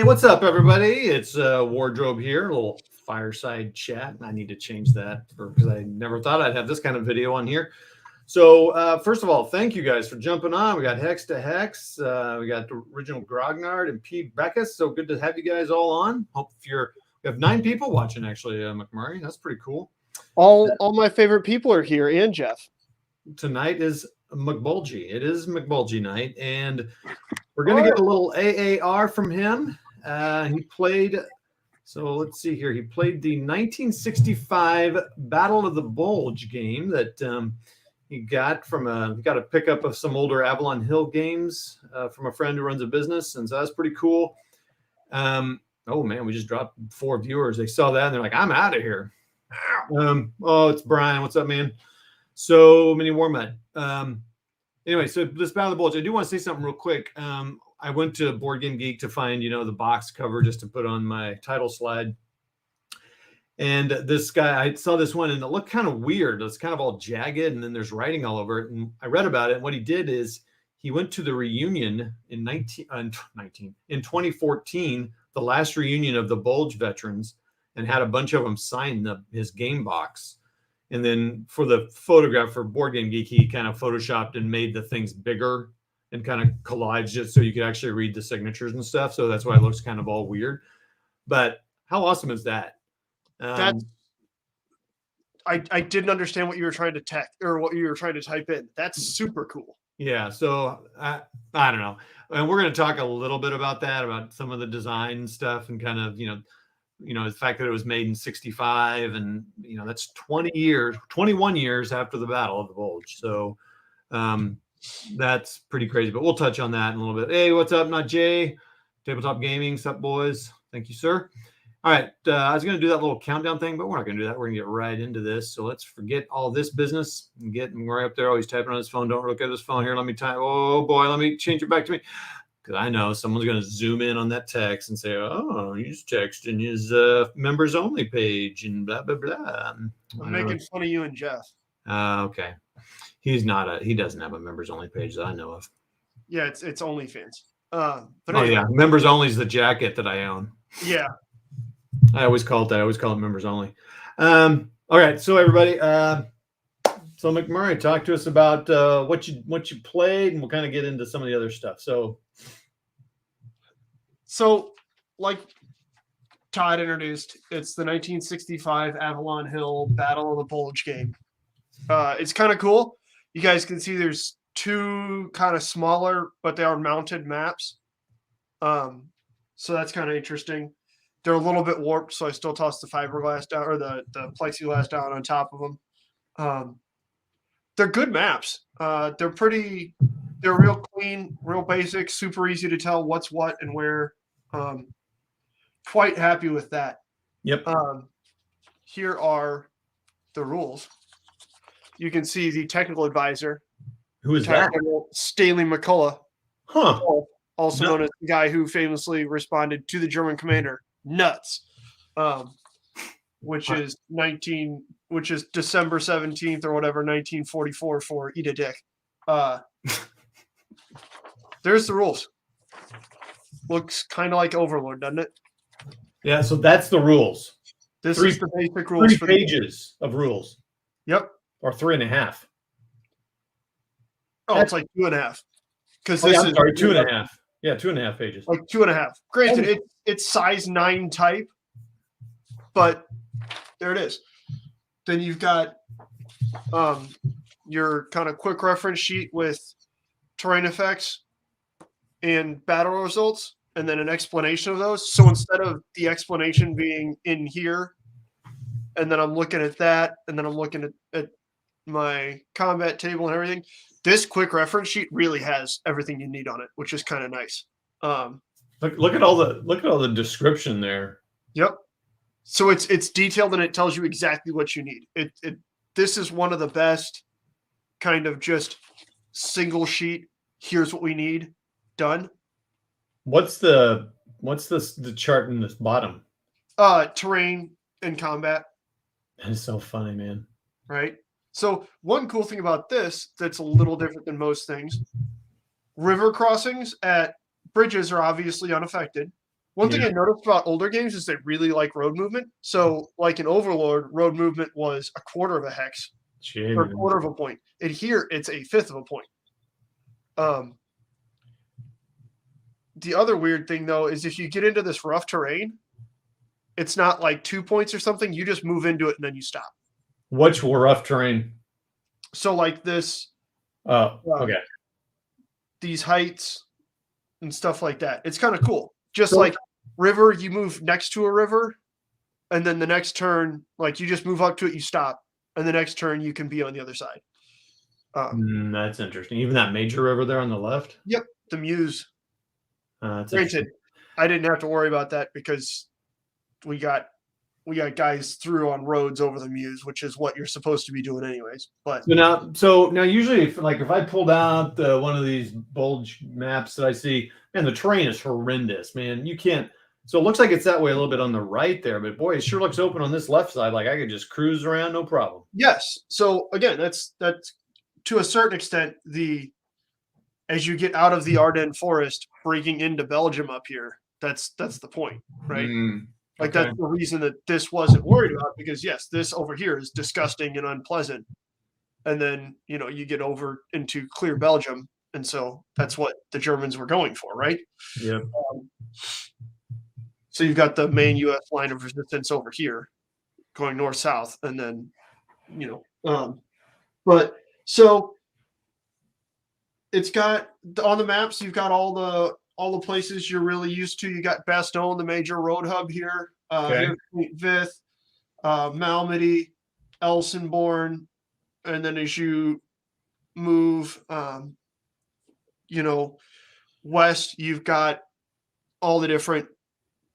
Hey, what's up, everybody? It's Wardrobe here, a little fireside chat. I need to change that because I never thought I'd have this kind of video on here. So, first of all, thank you guys for jumping on. We got Hex to Hex, we got the original Grognard and Pete Beckus. So good to have you guys all on. Hope we have 9 people watching, actually, McMurray. That's pretty cool. All my favorite people are here, and Jeff. Tonight is McBulgy. It is McBulgy night, and we're going to get a little AAR from him. He played, so let's see here. He played the 1965 Battle of the Bulge game that he got a pickup of some older Avalon Hill games from a friend who runs a business, and so that's pretty cool. Oh man, we just dropped 4 viewers. They saw that and they're like, "I'm out of here." Oh, it's Brian. What's up, man? So many Warmud. Anyway, so this Battle of the Bulge, I do want to say something real quick. I went to Board Game Geek to find, the box cover just to put on my title slide. And this guy, I saw this one and it looked kind of weird. It's kind of all jagged and then there's writing all over it. And I read about it. And what he did is he went to the reunion in 2014, the last reunion of the Bulge veterans, and had a bunch of them sign his game box. And then for the photograph for Board Game Geek, he kind of photoshopped and made the things bigger and kind of collaged it so you could actually read the signatures and stuff. So that's why it looks kind of all weird. But how awesome is that? I didn't understand what you were trying to what you were trying to type in. That's super cool. Yeah. So I don't know. And we're going to talk a little bit about that, about some of the design stuff and kind of, the fact that it was made in 65 and, that's 21 years after the Battle of the Bulge. So that's pretty crazy, but we'll touch on that in a little bit. Hey, what's up? Not Jay, Tabletop Gaming. What's up, boys? Thank you, sir. All right. I was going to do that little countdown thing, but we're not going to do that. We're going to get right into this. So let's forget all this business and get right up there. Always typing on his phone. Don't look at his phone here. Let me type. Oh boy. Let me change it back to me. Because I know someone's going to zoom in on that text and say, "Oh, he's texting his members only page and blah, blah, blah." I'm making fun of you and Jeff. Okay. He doesn't have a members only page that I know of. Yeah, it's OnlyFans. But anyway. Yeah. Members only is the jacket that I own. Yeah. I always call it that. I always call it members only. All right. So everybody, so McMurray, talk to us about what you played, and we'll kind of get into some of the other stuff. So, like Todd introduced, it's the 1965 Avalon Hill Battle of the Bulge game. It's kind of cool. You guys can see there's 2 kind of smaller, but they are mounted maps. So that's kind of interesting. They're a little bit warped, so I still toss the fiberglass down or the plexiglass down on top of them. They're good maps. They're real clean, real basic, super easy to tell what's what and where. Quite happy with that. Yep. Here are the rules. You can see the technical advisor. Who is that? Stanley McCullough. Huh. Also known as the guy who famously responded to the German commander, "Nuts," which is December 17th or whatever, 1944 for Eat a Dick. There's the rules. Looks kind of like Overlord, doesn't it? Yeah, so that's the rules. This is the basic rules. 3 pages of rules. Yep. Or 3.5. Oh, it's like 2.5. Because this is 2.5. Yeah, 2.5 pages. Like 2.5. Granted, it's size 9 type, but there it is. Then you've got your kind of quick reference sheet with terrain effects and battle results, and then an explanation of those. So instead of the explanation being in here, and then I'm looking at that, and then I'm looking at my combat table and everything, this quick reference sheet really has everything you need on it, which is kind of nice. Look at all the description there. Yep. So it's detailed and it tells you exactly what you need. This is one of the best kind of just single sheet. Here's what we need done. What's the chart in this bottom? Terrain and combat. That is so funny, man. Right. So one cool thing about this that's a little different than most things, river crossings at bridges are obviously unaffected. One thing I noticed about older games is they really like road movement. So, like in Overlord, road movement was a quarter of a hex or a quarter of a point. And here, it's a fifth of a point. The other weird thing, though, is if you get into this rough terrain, it's not like 2 points or something. You just move into it and then you stop. Which rough terrain? So, like this. Okay. These heights and stuff like that. It's kind of cool. Just like river, you move next to a river, and then the next turn, like you just move up to it, you stop, and the next turn you can be on the other side. That's interesting. Even that major river there on the left? Yep, the Muse. Granted, I didn't have to worry about that because we got guys through on roads over the Muse, which is what you're supposed to be doing anyways. But so now usually if I pulled out one of these bulge maps that I see, man, the terrain is horrendous, man. You can't. So it looks like it's that way a little bit on the right there, but boy, it sure looks open on this left side. Like I could just cruise around, no problem. Yes. So again, that's to a certain extent as you get out of the Ardennes forest, breaking into Belgium up here. That's the point, right? Like that's the reason that this wasn't worried about, because yes, this over here is disgusting and unpleasant. And then, you get over into clear Belgium. And so that's what the Germans were going for, right? Yeah. So you've got the main U.S. line of resistance over here going north-south. And then, but so it's got on the maps, you've got all the places you're really used to. You got Bastogne, the major road hub here. Vith, Malmedy, Elsenborn, and then as you move, west, you've got all the different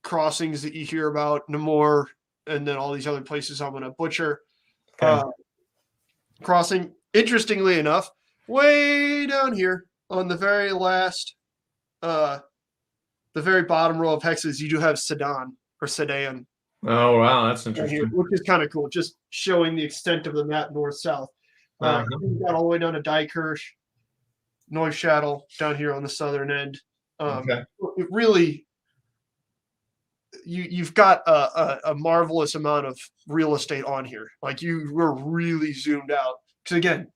crossings that you hear about, Namur, and then all these other places I'm going to butcher. Crossing, interestingly enough, way down here on the very last, the very bottom row of hexes, you do have Sedan. Oh, wow. That's interesting. Right here, which is kind of cool. Just showing the extent of the map north-south. You got all the way down to Dykirch, Neuchâtel down here on the southern end. It really, you've got a marvelous amount of real estate on here. Like you were really zoomed out. Because again,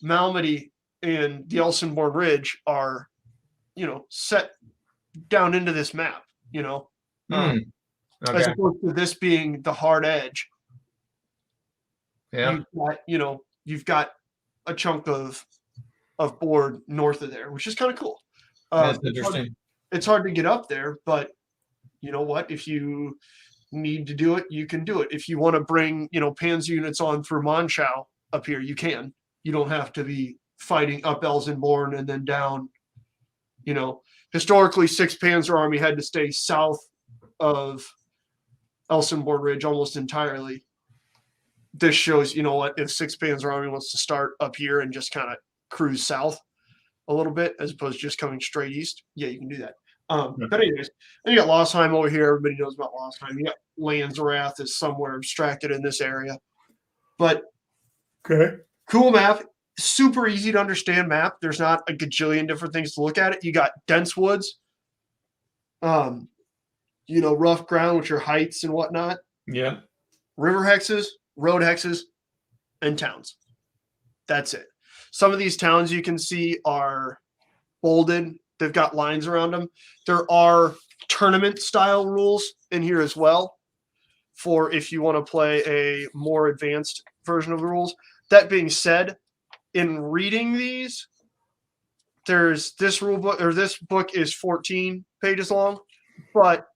Malmedy and the Elsenborn Ridge are, set down into this map, as opposed to this being the hard edge. Yeah. You've got a chunk of board north of there, which is kind of cool. That's interesting. It's hard to get up there, but you know what? If you need to do it, you can do it. If you want to bring, Panzer units on through Monschau up here, you can. You don't have to be fighting up Elsenborn and then down. Historically, 6th Panzer Army had to stay south of Elsenborn Ridge almost entirely. This shows, if 6th Panzer Army wants to start up here and just kind of cruise south a little bit, as opposed to just coming straight east, yeah, you can do that. But anyways, then you got Lossheim over here. Everybody knows about Lossheim. You got Landsrath is somewhere abstracted in this area. But cool map. Super easy to understand map. There's not a gajillion different things to look at it. You got dense woods, rough ground, which are heights and whatnot. Yeah. River hexes, road hexes, and towns. That's it. Some of these towns you can see are bolded. They've got lines around them. There are tournament style rules in here as well for if you want to play a more advanced version of the rules. That being said, in reading these, there's this rule book, or this book is 14 pages long, but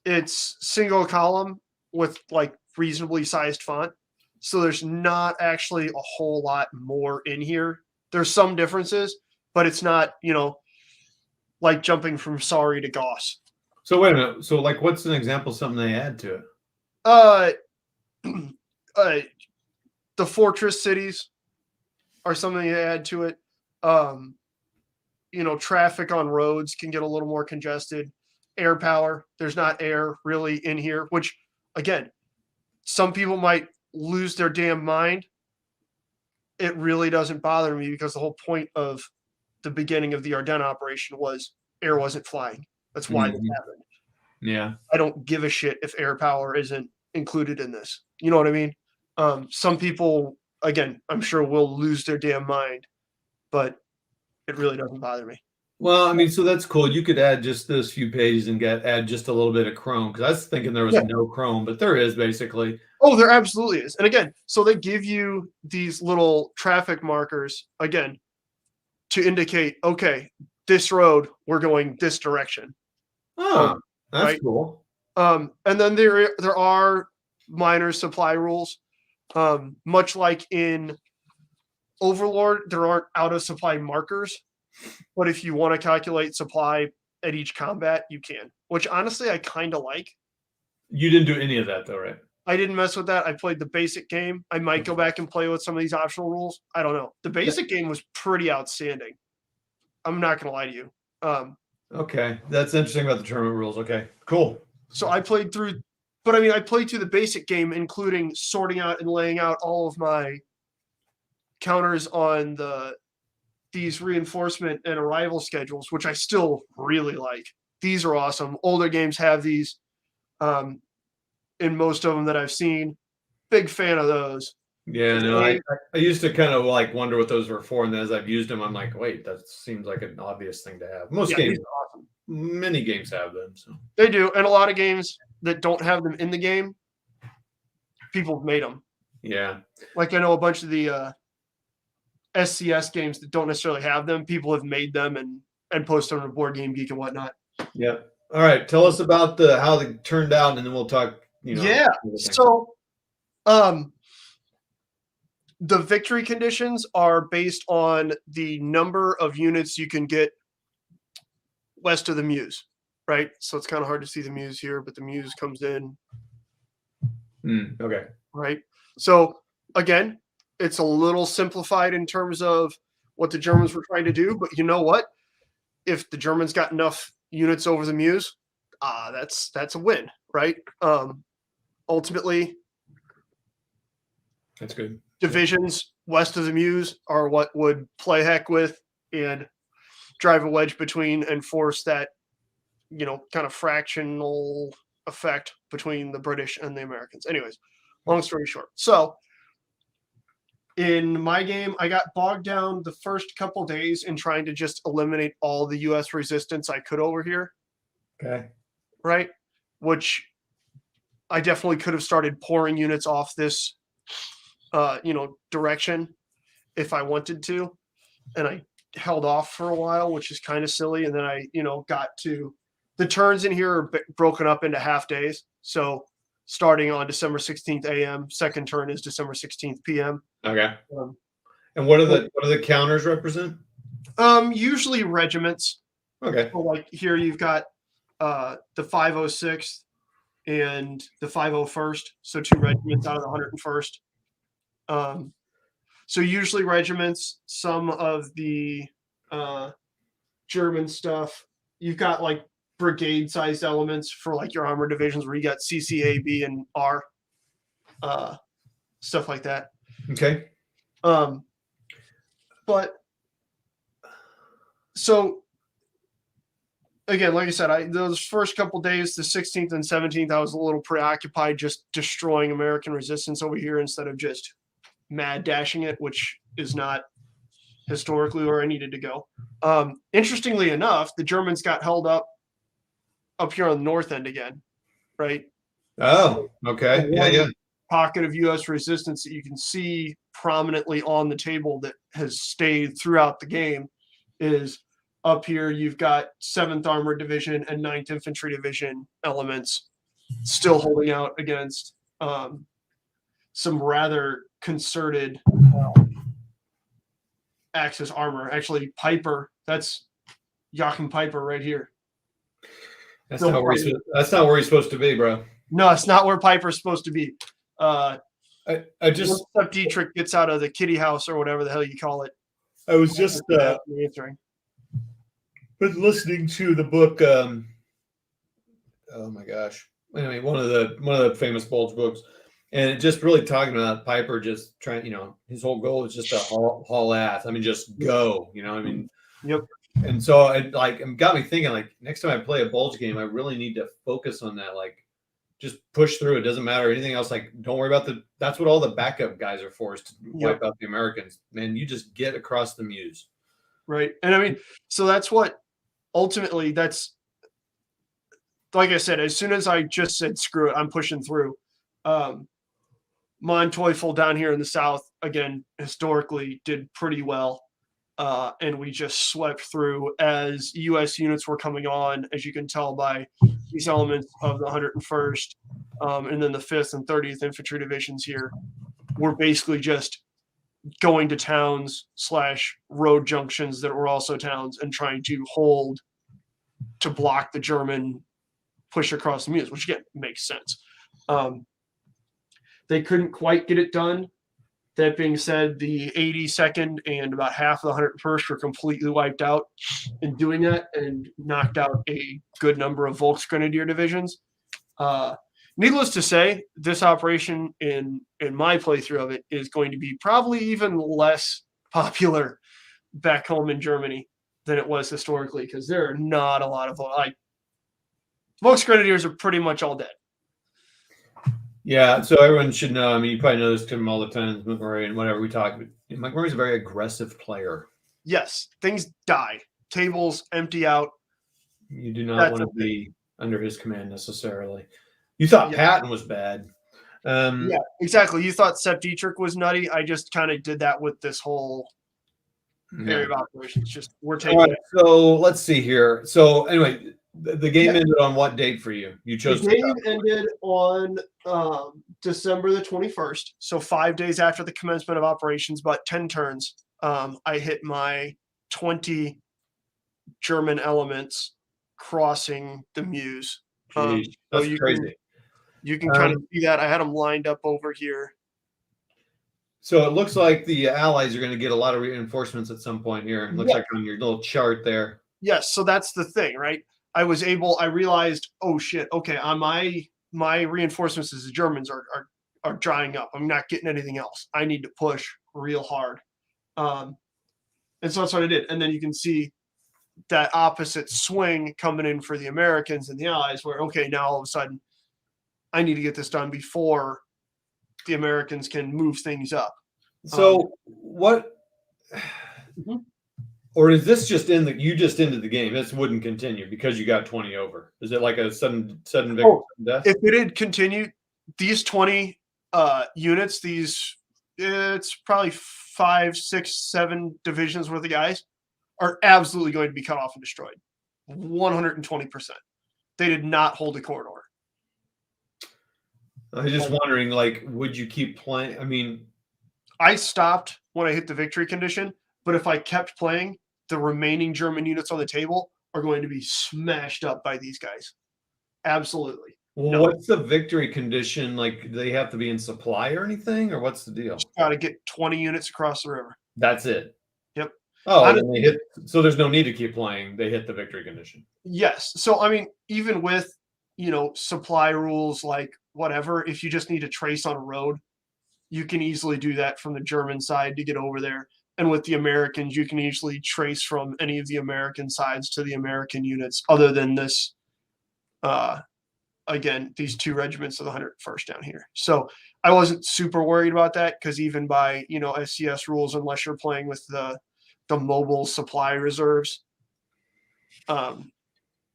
it's single column with like reasonably sized font. So there's not actually a whole lot more in here. There's some differences, but it's not, like jumping from Sorry to Gauss. So wait a minute. So like, what's an example of something they add to it? The fortress cities are something they add to it. Traffic on roads can get a little more congested. Air power, there's not air really in here, which again, some people might lose their damn mind. It really doesn't bother me because the whole point of the beginning of the Ardennes operation was air wasn't flying. That's why this happened. Yeah. I don't give a shit if air power isn't included in this. You know what I mean? Some people, again, I'm sure will lose their damn mind, but it really doesn't bother me. Well, I mean, so that's cool. You could add just those few pages and add just a little bit of Chrome, because I was thinking there was Yeah. no Chrome, but there is basically. Oh, there absolutely is. And again, so they give you these little traffic markers, again, to indicate, okay, this road, we're going this direction. Oh, that's right. cool. And then there are minor supply rules. Much like in Overlord, there aren't out of supply markers, but if you want to calculate supply at each combat, you can, which honestly I kind of like. You didn't do any of that though, right? I didn't mess with that. I played the basic game. I might go back and play with some of these optional rules. I don't know. The basic game was pretty outstanding. I'm not going to lie to you. Okay, that's interesting about the tournament rules. Okay, cool. So I played through, but I mean, I played through the basic game, including sorting out and laying out all of my counters on these reinforcement and arrival schedules, which I still really like. These are awesome. Older games have these. In most of them that I've seen, big fan of those. Yeah, no, I used to kind of like wonder what those were for, and then as I've used them, I'm like, wait, that seems like an obvious thing to have. Most games, awesome. Many games have them. So they do, and a lot of games that don't have them in the game, people have made them. Yeah, like I know a bunch of the SCS games that don't necessarily have them. People have made them and posted them on Board Game Geek and whatnot. Yeah. All right. Tell us about how they turned out, and then we'll talk. Yeah. So, the victory conditions are based on the number of units you can get west of the Muse, right? So it's kind of hard to see the Muse here, but the Muse comes in. Okay. Right. So again, it's a little simplified in terms of what the Germans were trying to do, but you know what? If the Germans got enough units over the Muse, that's a win, right? Ultimately, that's good. Divisions west of the Muse are what would play heck with and drive a wedge between and force that, kind of fractional effect between the British and the Americans. Anyways, long story short. So in my game, I got bogged down the first couple days in trying to just eliminate all the U.S. resistance I could over here. Okay. Right? Which I definitely could have started pouring units off this direction if I wanted to. And I held off for a while, which is kind of silly. And then I, got to the turns in here are broken up into half days. So starting on December 16th a.m., second turn is December 16th p.m. Okay. And what do the counters represent? Usually regiments. Okay. So like here you've got the 506th and the 501st. So 2 regiments out of the 101st. So usually regiments, some of the German stuff, you've got like brigade sized elements for like your armored divisions where you got CC, A, B, and R, stuff like that. Okay. But so again, like I said, those first couple days, the 16th and 17th, I was a little preoccupied just destroying American resistance over here instead of just mad dashing it, which is not historically where I needed to go. Interestingly enough, the Germans got held up here on the north end again, right? Oh, okay. Yeah. Pocket of U.S. resistance that you can see prominently on the table that has stayed throughout the game is up here. You've got 7th Armored Division and 9th Infantry Division elements still holding out against some rather concerted Axis armor. Actually, Piper, that's Joachim Piper right here. That's not where he's supposed to be, bro. No, it's not where Piper's supposed to be. I just once Dietrich gets out of the kitty house or whatever the hell you call it. I was just answering. But listening to the book. Oh my gosh! Anyway, one of the famous Bulge books, and it just really talking about Piper just trying. His whole goal is just to haul ass. I mean, just go. Yep. And so it got me thinking, like, next time I play a bulge game, I really need to focus on that. Like, just push through. It doesn't matter anything else. Like, don't worry about that's what all the backup guys are for, is to wipe out the Americans. Man, you just get across the muse. Right. And I mean, so that's what ultimately, that's, like I said, as soon as I just said, screw it, I'm pushing through. Monteufel down here in the South, again, historically did pretty well. And we just swept through as U.S. units were coming on, as you can tell by these elements of the 101st, and then the 5th and 30th Infantry Divisions here. We're basically just going to towns / road junctions that were also towns and trying to hold to block the German push across the Meuse, which again makes sense. They couldn't quite get it done. That being said, the 82nd and about half of the 101st were completely wiped out in doing that and knocked out a good number of Volksgrenadier divisions. Needless to say, this operation in my playthrough of it is going to be probably even less popular back home in Germany than it was historically, because there are not a lot of Volksgrenadiers are pretty much all dead. Yeah, so everyone should know. I mean, you probably know this to him all the time, McMurray, and whatever we talk. But McMurray's a very aggressive player. Yes, things die. Tables empty out. You do not want to be under his command necessarily. You thought Patton was bad. Yeah, exactly. You thought Sepp Dietrich was nutty. I just kind of did that with this whole area of operations. Just we're taking. All right, so let's see here. So anyway, the game ended on what date for you? You chose. The game ended on December the 21st. So 5 days after the commencement of operations, about 10 turns. I hit my 20 German elements crossing the Meuse. That's so crazy. You can kind of see that. I had them lined up over here. So it looks like the Allies are going to get a lot of reinforcements at some point here. It looks like on your little chart there. Yes, so that's the thing, right? I realized, oh shit, okay, on my reinforcements as the Germans are drying up. I'm not getting anything else. I need to push real hard. And so that's what I did. And then you can see that opposite swing coming in for the Americans and the Allies, where, okay, now all of a sudden I need to get this done before the Americans can move things up. So what, or is this just you just ended the game? This wouldn't continue because you got 20 over. Is it like a sudden victory? Death? If it had continued, these 20 units, it's probably 5, 6, 7 divisions worth of guys are absolutely going to be cut off and destroyed. 120%. They did not hold a corridor. I was just wondering, like, would you keep playing? I mean, I stopped when I hit the victory condition, but if I kept playing, the remaining German units on the table are going to be smashed up by these guys. Absolutely. Well, what's the victory condition? Like, do they have to be in supply or anything, or what's the deal? Got to get 20 units across the river. That's it. Yep. Oh, then they hit. So there's no need to keep playing. They hit the victory condition. Yes. So, I mean, even with, supply rules, like whatever, if you just need to trace on a road, you can easily do that from the German side to get over there. And with the Americans, you can easily trace from any of the American sides to the American units, other than this, again, these 2 regiments of the 101st down here. So I wasn't super worried about that, because even by, SCS rules, unless you're playing with the mobile supply reserves,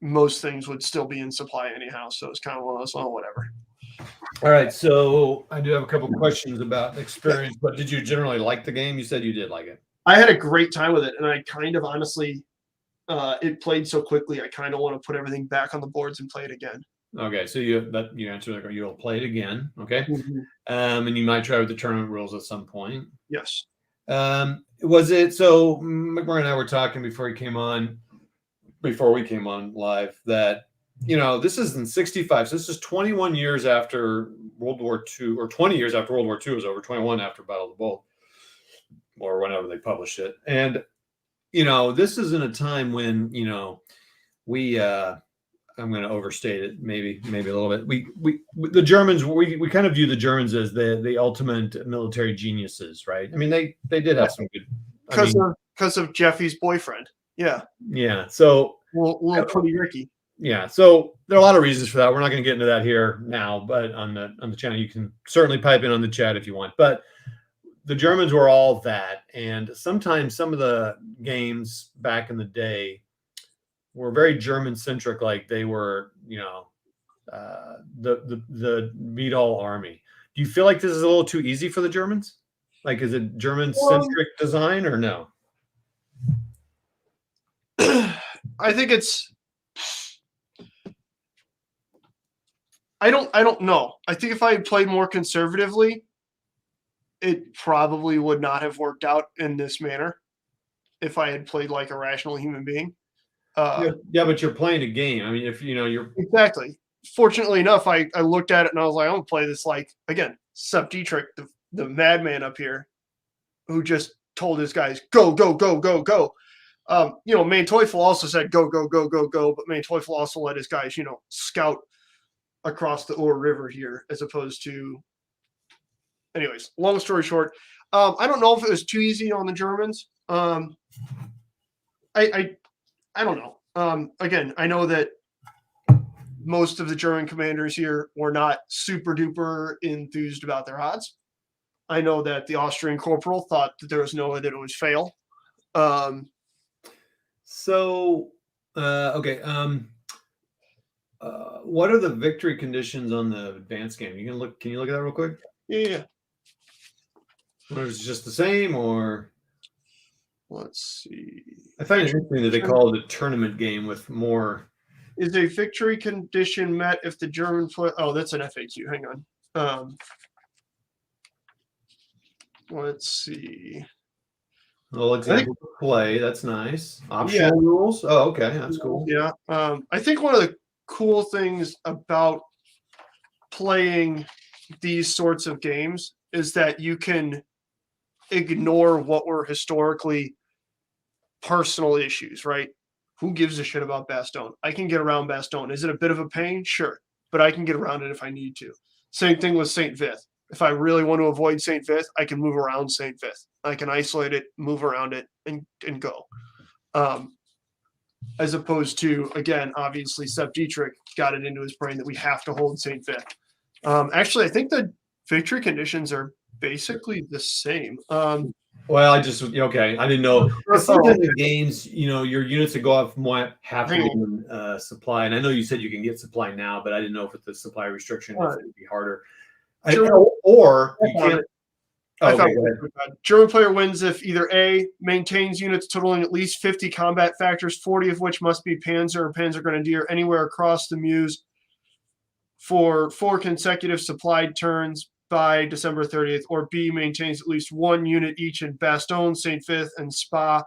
most things would still be in supply anyhow. So it's kind of one of those, oh, whatever. All right. So I do have a couple questions about experience, but did you generally like the game? You said you did like it. I had a great time with it. And I kind of honestly, it played so quickly, I kind of want to put everything back on the boards and play it again. Okay. So you answered, like, you'll play it again. Okay. And you might try with the tournament rules at some point. Yes. Was it, so McMurray and I were talking before we came on live, that, this is in 65. So this is 21 years after World War II, or 20 years after World War II was over, 21 after Battle of the Bulge, or whenever they published it. And, this is in a time when, we, I'm going to overstate it, maybe a little bit. The Germans, we kind of view the Germans as the ultimate military geniuses, right? I mean, they did have some good, because of Jeffy's boyfriend. Yeah. Yeah. So Little pretty Ricky. yeah. So there are a lot of reasons for that. We're not going to get into that here now, but on the channel, you can certainly pipe in on the chat if you want. But the Germans were all that, and sometimes some of the games back in the day were very German centric, like they were, the beat all army. Do you feel like this is a little too easy for the Germans? Like, is it German centric design or no? I think it's. I don't know. I think if I had played more conservatively, it probably would not have worked out in this manner. If I had played like a rational human being. Yeah, but you're playing a game. I mean, if you're exactly. Fortunately enough, I looked at it and I was like, I'm gonna play this like again, Sub Dietrich, the madman up here, who just told his guys, go, go, go, go, go. Manteuffel also said go, go, go, go, go, but Manteuffel also let his guys, scout across the Ur River here, as opposed to. Anyways, long story short, I don't know if it was too easy on the Germans. I don't know. Again, I know that most of the German commanders here were not super duper enthused about their odds. I know that the Austrian corporal thought that there was no way that it would fail. Okay. What are the victory conditions on the advanced game? Can you look at that real quick? Yeah. Or is it just the same, or let's see. I find it interesting that they call it a tournament game with more. Is a victory condition met if the German play? Oh, that's an FAQ. Hang on. Let's see. Well, example play. That's nice. Optional rules. Oh, okay, that's cool. Yeah. I think one of the cool things about playing these sorts of games is that you can ignore what were historically personal issues, right? Who gives a shit about Bastogne? I can get around Bastogne. Is it a bit of a pain? Sure. But I can get around it if I need to. Same thing with St. Vith. If I really want to avoid St. Vith, I can move around St. Vith. I can isolate it, move around it, and go. As opposed to, again, obviously, Sep Dietrich got it into his brain that we have to hold St. Vith. Actually, I think the victory conditions are basically the same. Well, I didn't know. Sometimes in games, your units that go off might have to be supply. And I know you said you can get supply now, but I didn't know if with the supply restriction, it would be harder. Or you can't. German player wins if either A, maintains units totaling at least 50 combat factors, 40 of which must be Panzer or Panzer Grenadier anywhere across the Meuse for 4 consecutive supplied turns by December 30th, or B, maintains at least 1 unit each in Bastogne, St. Vith, and Spa,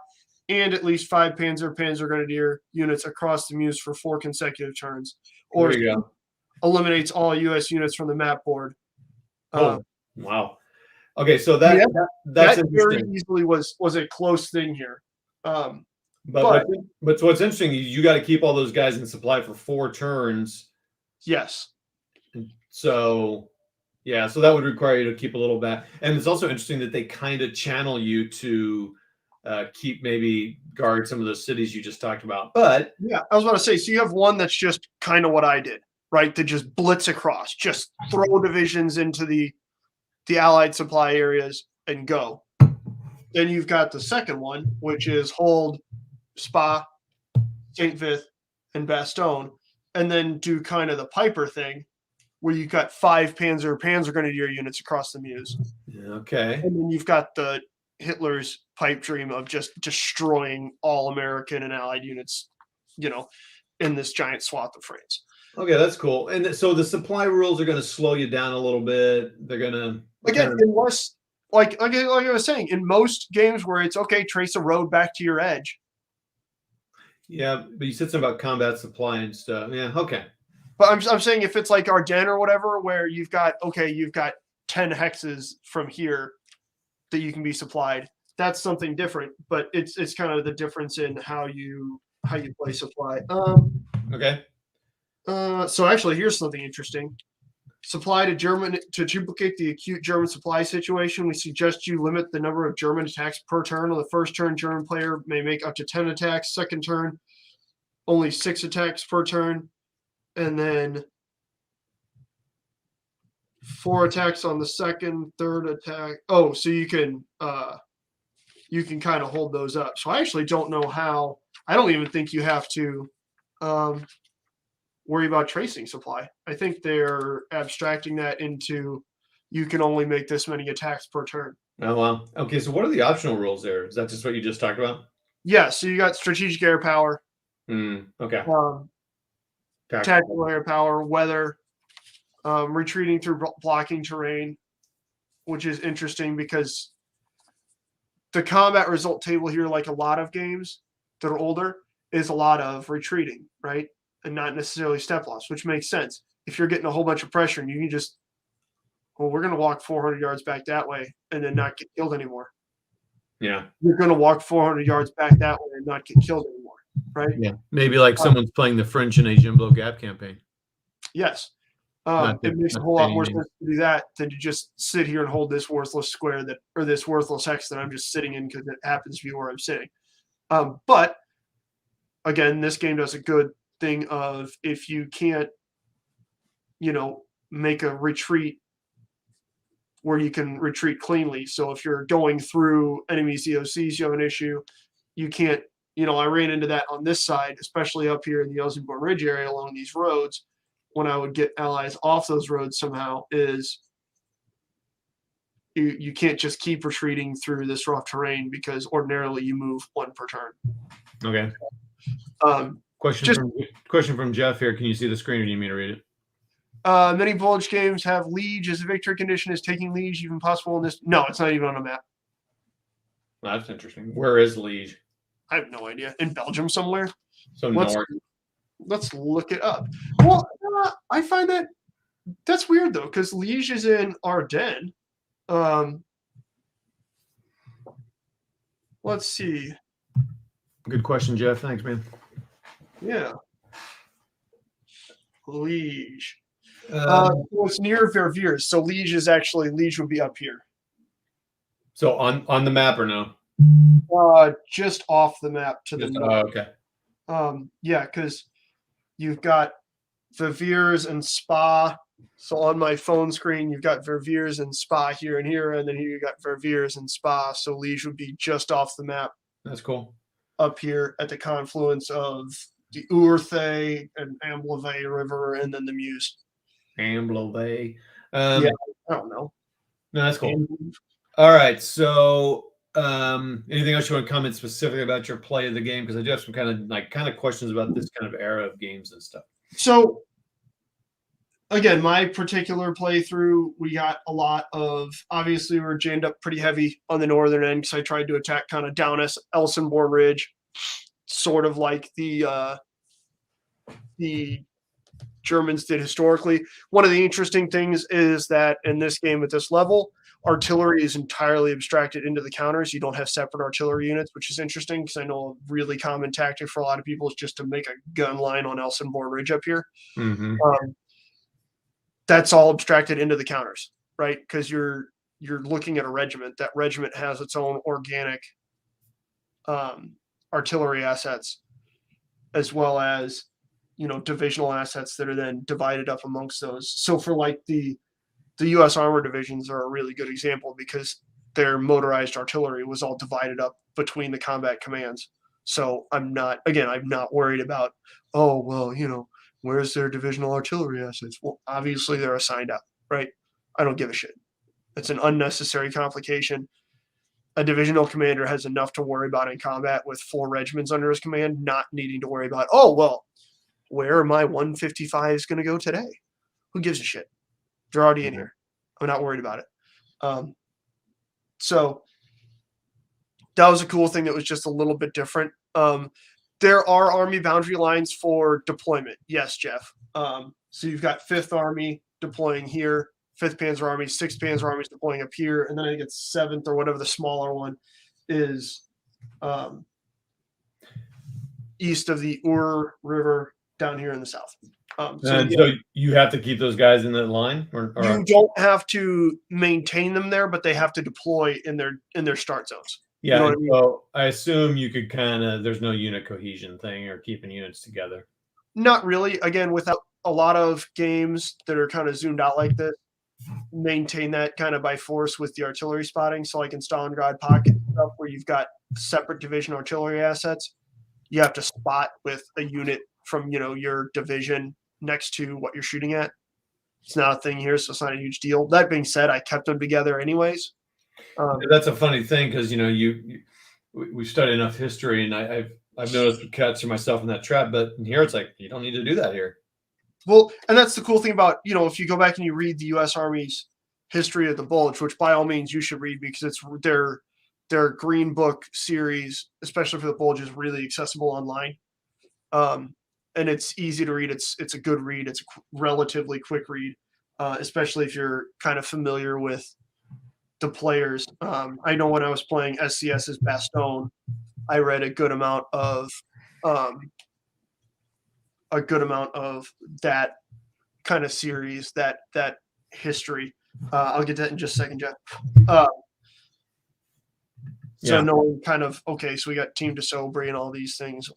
and at least 5 Panzer Grenadier units across the Meuse for 4 consecutive turns, or eliminates all U.S. units from the map board. Wow. Okay, so that's very easily was a close thing here. But what's interesting is you got to keep all those guys in supply for 4 turns. Yes. So that would require you to keep a little back. And it's also interesting that they kind of channel you to maybe guard some of those cities you just talked about. But yeah, I was about to say, so you have one that's just kind of what I did, right? To just blitz across, just throw divisions into the Allied supply areas and go. Then you've got the second one, which is hold Spa, St. Vith, and Bastogne, and then do kind of the Piper thing, where you've got 5 Panzer Grenadier units across the Meuse. Okay. And then you've got the Hitler's pipe dream of just destroying all American and Allied units, in this giant swath of France. Okay, that's cool. And so the supply rules are going to slow you down a little bit. They're going to unless like I was saying, in most games where it's okay, trace a road back to your edge. Yeah, but you said something about combat supply and stuff. Yeah, okay. But I'm saying if it's like Ardennes or whatever, where you've got 10 hexes from here that you can be supplied, that's something different. But it's kind of the difference in how you play supply. Okay. So actually, here's something interesting. supply to German to duplicate the acute German supply situation. We suggest you limit the number of German attacks per turn. On the first turn, German player may make up to 10 attacks. Second turn, only 6 attacks per turn, and then 4 attacks on the second, third attack. Oh, so you can kind of hold those up. So I actually don't know how. I don't even think you have to worry about tracing supply. I think they're abstracting that into you can only make this many attacks per turn. Oh, wow. Okay, so what are the optional rules there? Is that just what you just talked about? Yeah, so you got strategic air power, Okay. tactical air power, weather, retreating through blocking terrain, which is interesting because the combat result table here, like a lot of games that are older, is a lot of retreating, right? And not necessarily step loss, which makes sense. If you're getting a whole bunch of pressure and you can just, well, we're going to walk 400 yards back that way and then not get killed anymore. Yeah. You're going to walk 400 yards back that way and not get killed anymore, right? Yeah. Maybe like someone's playing the French in a Jimbo Gap campaign. Yes. It makes a whole lot more sense to do that than to just sit here and hold this worthless square or this worthless hex that I'm just sitting in because it happens to be where I'm sitting. But again, this game does a good thing of if you can't, make a retreat where you can retreat cleanly. So if you're going through enemy ZOCs, you have an issue. You can't, I ran into that on this side, especially up here in the Elsenborn Ridge area along these roads. When I would get allies off those roads somehow is you can't just keep retreating through this rough terrain because ordinarily you move 1 per turn. Okay. Question from Jeff here. Can you see the screen or do you need me to read it? Many Bulge games have Liege as a victory condition. Is taking Liege even possible in this? No, it's not even on a map. That's interesting. Where is Liege? I have no idea. In Belgium somewhere? So north. Let's look it up. Well, I find that's weird though, because Liege is in Ardennes. Let's see. Good question, Jeff. Thanks, man. Yeah. Liege. Well, it's near Verviers, so Liege would be up here. So on the map or no? Just off the map to the north. Okay. Yeah, because you've got Verviers and Spa. So on my phone screen, you've got Verviers and Spa here and here, and then here you got Verviers and Spa. So Liege would be just off the map. That's cool. Up here at the confluence of the Ourthe and Ambleve River, and then the Meuse. Ambleve. Yeah, I don't know. No, that's cool. All right. So, anything else you want to comment specifically about your play of the game? Because I do have some kind of questions about this kind of era of games and stuff. So, again, my particular playthrough, we got a lot of. Obviously, we were jammed up pretty heavy on the northern end because I tried to attack kind of down Elsenborn Ridge, sort of like the Germans did historically. One of the interesting things is that in this game at this level, artillery is entirely abstracted into the counters. You don't have separate artillery units, which is interesting because I know a really common tactic for a lot of people is just to make a gun line on Elsenborn Ridge up here. Mm-hmm. That's all abstracted into the counters, right? Because you're looking at a regiment. That regiment has its own organic artillery assets, as well as divisional assets that are then divided up amongst those. So for like the U.S. Armor divisions are a really good example because their motorized artillery was all divided up between the combat commands. So I'm not worried about, where's their divisional artillery assets? Well, obviously they're assigned out, right? I don't give a shit. It's an unnecessary complication. A divisional commander has enough to worry about in combat with 4 regiments under his command, not needing to worry about, where are my 155s going to go today? Who gives a shit? They're already in here. I'm not worried about it. So that was a cool thing that was just a little bit different. There are army boundary lines for deployment. Yes, Jeff. So you've got 5th Army deploying here, 5th Panzer Army, 6th Panzer Army is deploying up here, and then I think it's 7th or whatever the smaller one is east of the Our River down here in the South. So you have to keep those guys in the line, or you don't have to maintain them there, but they have to deploy in their start zones. Yeah. You know what I mean? So I assume you could there's no unit cohesion thing or keeping units together. Not really. Again, without a lot of games that are kind of zoomed out like this, maintain that kind of by force with the artillery spotting. So like in Stalingrad Pocket stuff where you've got separate division artillery assets, you have to spot with a unit from, your division next to what you're shooting at. It's not a thing here, so it's not a huge deal. That being said, I kept them together anyways. That's a funny thing because we studied enough history, and I've noticed the cuts for myself in that trap. But here it's like you don't need to do that here. Well, and that's the cool thing about if you go back and you read the U.S. Army's history of the Bulge, which by all means you should read because it's their Green Book series, especially for the Bulge, is really accessible online. And it's easy to read. It's a good read. It's a relatively quick read, especially if you're kind of familiar with the players. I know when I was playing SCS's Bastogne, I read a good amount of that kind of series, that history. I'll get to that in just a second, Jeff. So knowing kind of, okay, so we got Team de Sobre and all these things,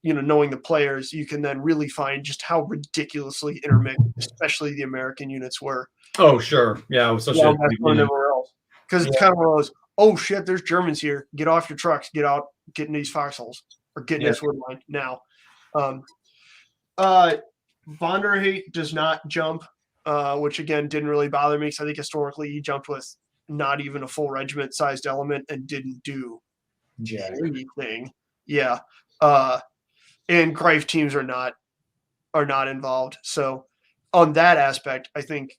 knowing the players, you can then really find just how ridiculously intermixed, especially the American units were. Oh, sure. Yeah. Everywhere else. Because it's kind of one of those, oh shit, there's Germans here. Get off your trucks, get out, get in these foxholes, or get in this wood line now. Vonderhaet does not jump, which again didn't really bother me because I think historically he jumped with not even a full regiment sized element and didn't do anything. Yeah. And Greif teams are not involved. So on that aspect, I think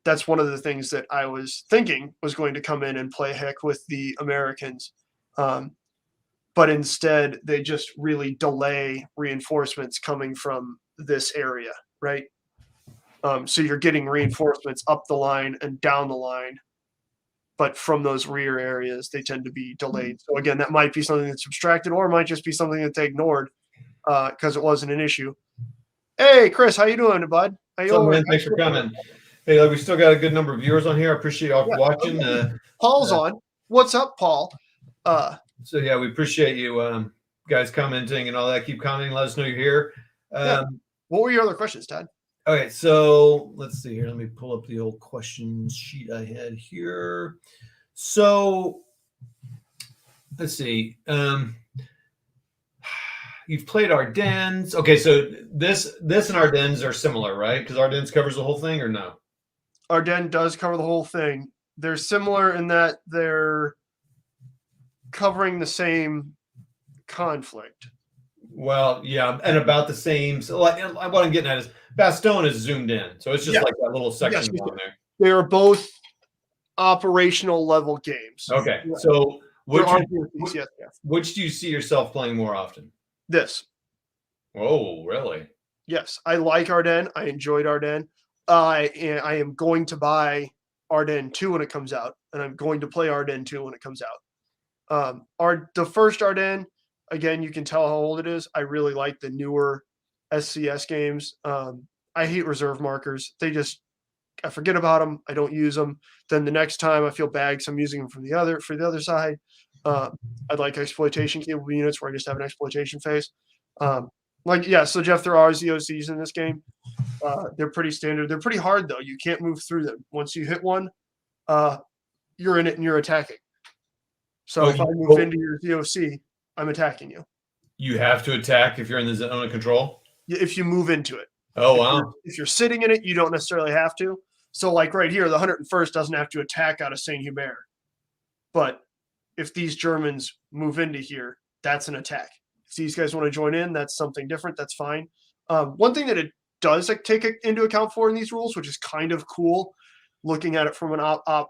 that's one of the things that I was thinking was going to come in and play heck with the Americans. But instead they just really delay reinforcements coming from this area, right? So you're getting reinforcements up the line and down the line, but from those rear areas, they tend to be delayed. So again, that might be something that's abstracted, or it might just be something that they ignored because it wasn't an issue. Hey, Chris, how you doing, bud? How you man? Thanks for coming. Hey, we still got a good number of viewers on here. I appreciate y'all watching. Okay. Paul's on. What's up, Paul? So yeah, we appreciate you guys commenting and all that. Keep commenting. Let us know you're here. What were your other questions, Todd? Okay, so let's see here. Let me pull up the old question sheet I had here. So let's see. You've played Ardennes. Okay, so this and Ardennes are similar, right? Because Ardennes covers the whole thing, or no? Ardennes does cover the whole thing. They're similar in that they're covering the same conflict. Well, yeah, and about the same. So what I'm getting at is Bastogne is zoomed in, so it's just like that little section down there. They are both operational level games. Okay, so which do you see yourself playing more often? This. Oh, really? Yes, I like Ardennes. I enjoyed Ardennes. I am going to buy Ardennes 2 when it comes out, and I'm going to play Ardennes 2 when it comes out. The first Ardennes, again, you can tell how old it is. I really like the newer SCS games. I hate reserve markers. I forget about them. I don't use them. Then the next time I feel bad, so I'm using them for the other side. I'd like exploitation capable units where I just have an exploitation phase. So Jeff, there are ZOCs in this game. They're pretty standard. They're pretty hard though. You can't move through them. Once you hit one, you're in it and you're attacking. So if I move into your ZOC, I'm attacking you. You have to attack if you're in the zone of control? If you move into it. Oh, wow. If you're sitting in it, you don't necessarily have to. So like right here, the 101st doesn't have to attack out of Saint-Hubert. But if these Germans move into here, that's an attack. If these guys want to join in, that's something different. That's fine. One thing that it does take into account for in these rules, which is kind of cool, looking at it from an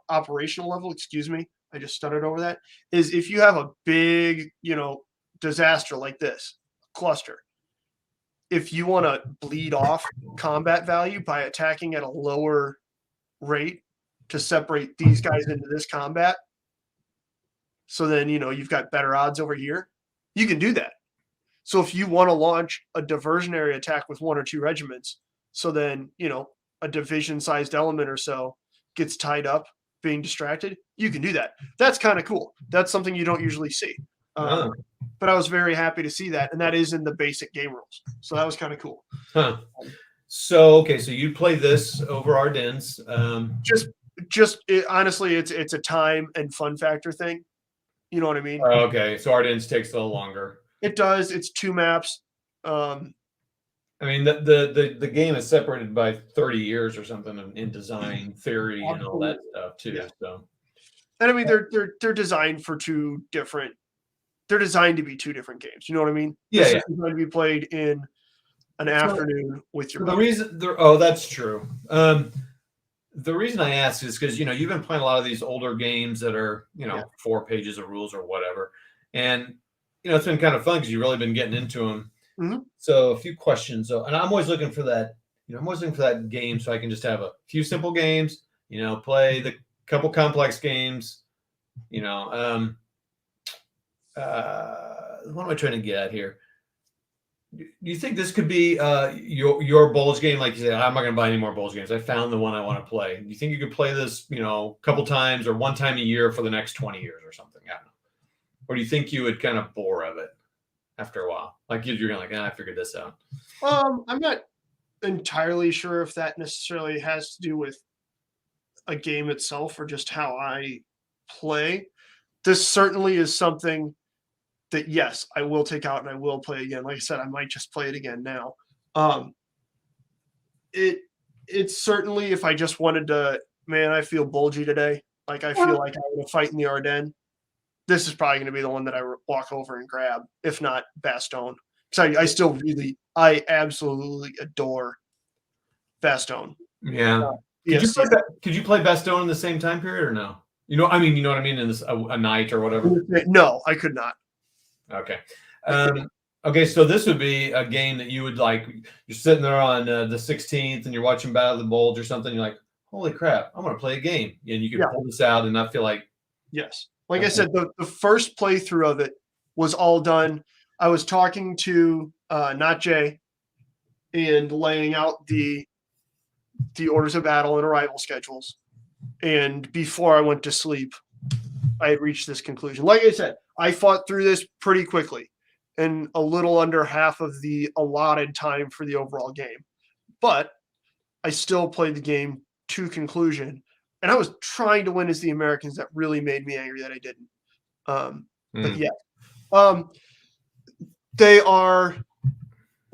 operational level, excuse me, I just stuttered over that, is if you have a big, disaster like this, cluster, if you want to bleed off combat value by attacking at a lower rate to separate these guys into this combat, so then, you've got better odds over here, you can do that. So if you want to launch a diversionary attack with 1 or 2 regiments, so then, a division-sized element or so gets tied up being distracted, you can do that. That's kind of cool. That's something you don't usually see. Oh. But I was very happy to see that, and that is in the basic game rules. So that was kind of cool. Huh. So, okay, so you play this over Ardennes. Honestly, it's a time and fun factor thing. You know what I mean? Okay, so Ardennes takes a little longer. It does. It's 2 maps. I mean, the game is separated by 30 years or something in design theory and all that stuff too. Yeah. So, and I mean, they're designed for 2 different. They're designed to be 2 different games. You know what I mean? Yeah, This is going to be played in an afternoon with your. The reason, oh, that's true. The reason I ask is because you've been playing a lot of these older games that are 4 pages of rules or whatever, and it's been kind of fun because you've really been getting into them. Mm-hmm. So a few questions. So, and I'm always looking for that. I'm always looking for that game so I can just have a few simple games. Play the couple complex games. What am I trying to get at here? Do you think this could be your Bulge game? Like you said, I'm not going to buy any more Bulge games. I found the one I want to play. Do you think you could play this, a couple times or one time a year for the next 20 years or something? I don't know. Or do you think you would kind of bore of it after a while? Like you're going like, I figured this out. I'm not entirely sure if that necessarily has to do with a game itself or just how I play. This certainly is something that, yes, I will take out and I will play again. Like I said, I might just play it again now. It's certainly, if I just wanted to, man, I feel bulgy today. Like I feel like I'm going to fight in the Ardennes. This is probably going to be the one that I walk over and grab, if not Bastogne. Because I absolutely adore Bastogne. Yeah. Could you play Bastogne in the same time period or no? You know what I mean? In this a night or whatever. No, I could not. Okay. Okay, so this would be a game that you would like. You're sitting there on the 16th and you're watching Battle of the Bulge or something. You're like, holy crap, I'm going to play a game. And you can pull this out and not feel like. Yes. Like I said, the first playthrough of it was all done. I was talking to Not Jay and laying out the orders of battle and arrival schedules. And before I went to sleep, I had reached this conclusion. Like I said, I fought through this pretty quickly in a little under half of the allotted time for the overall game. But I still played the game to conclusion. And I was trying to win as the Americans. That really made me angry that I didn't. But yeah. They are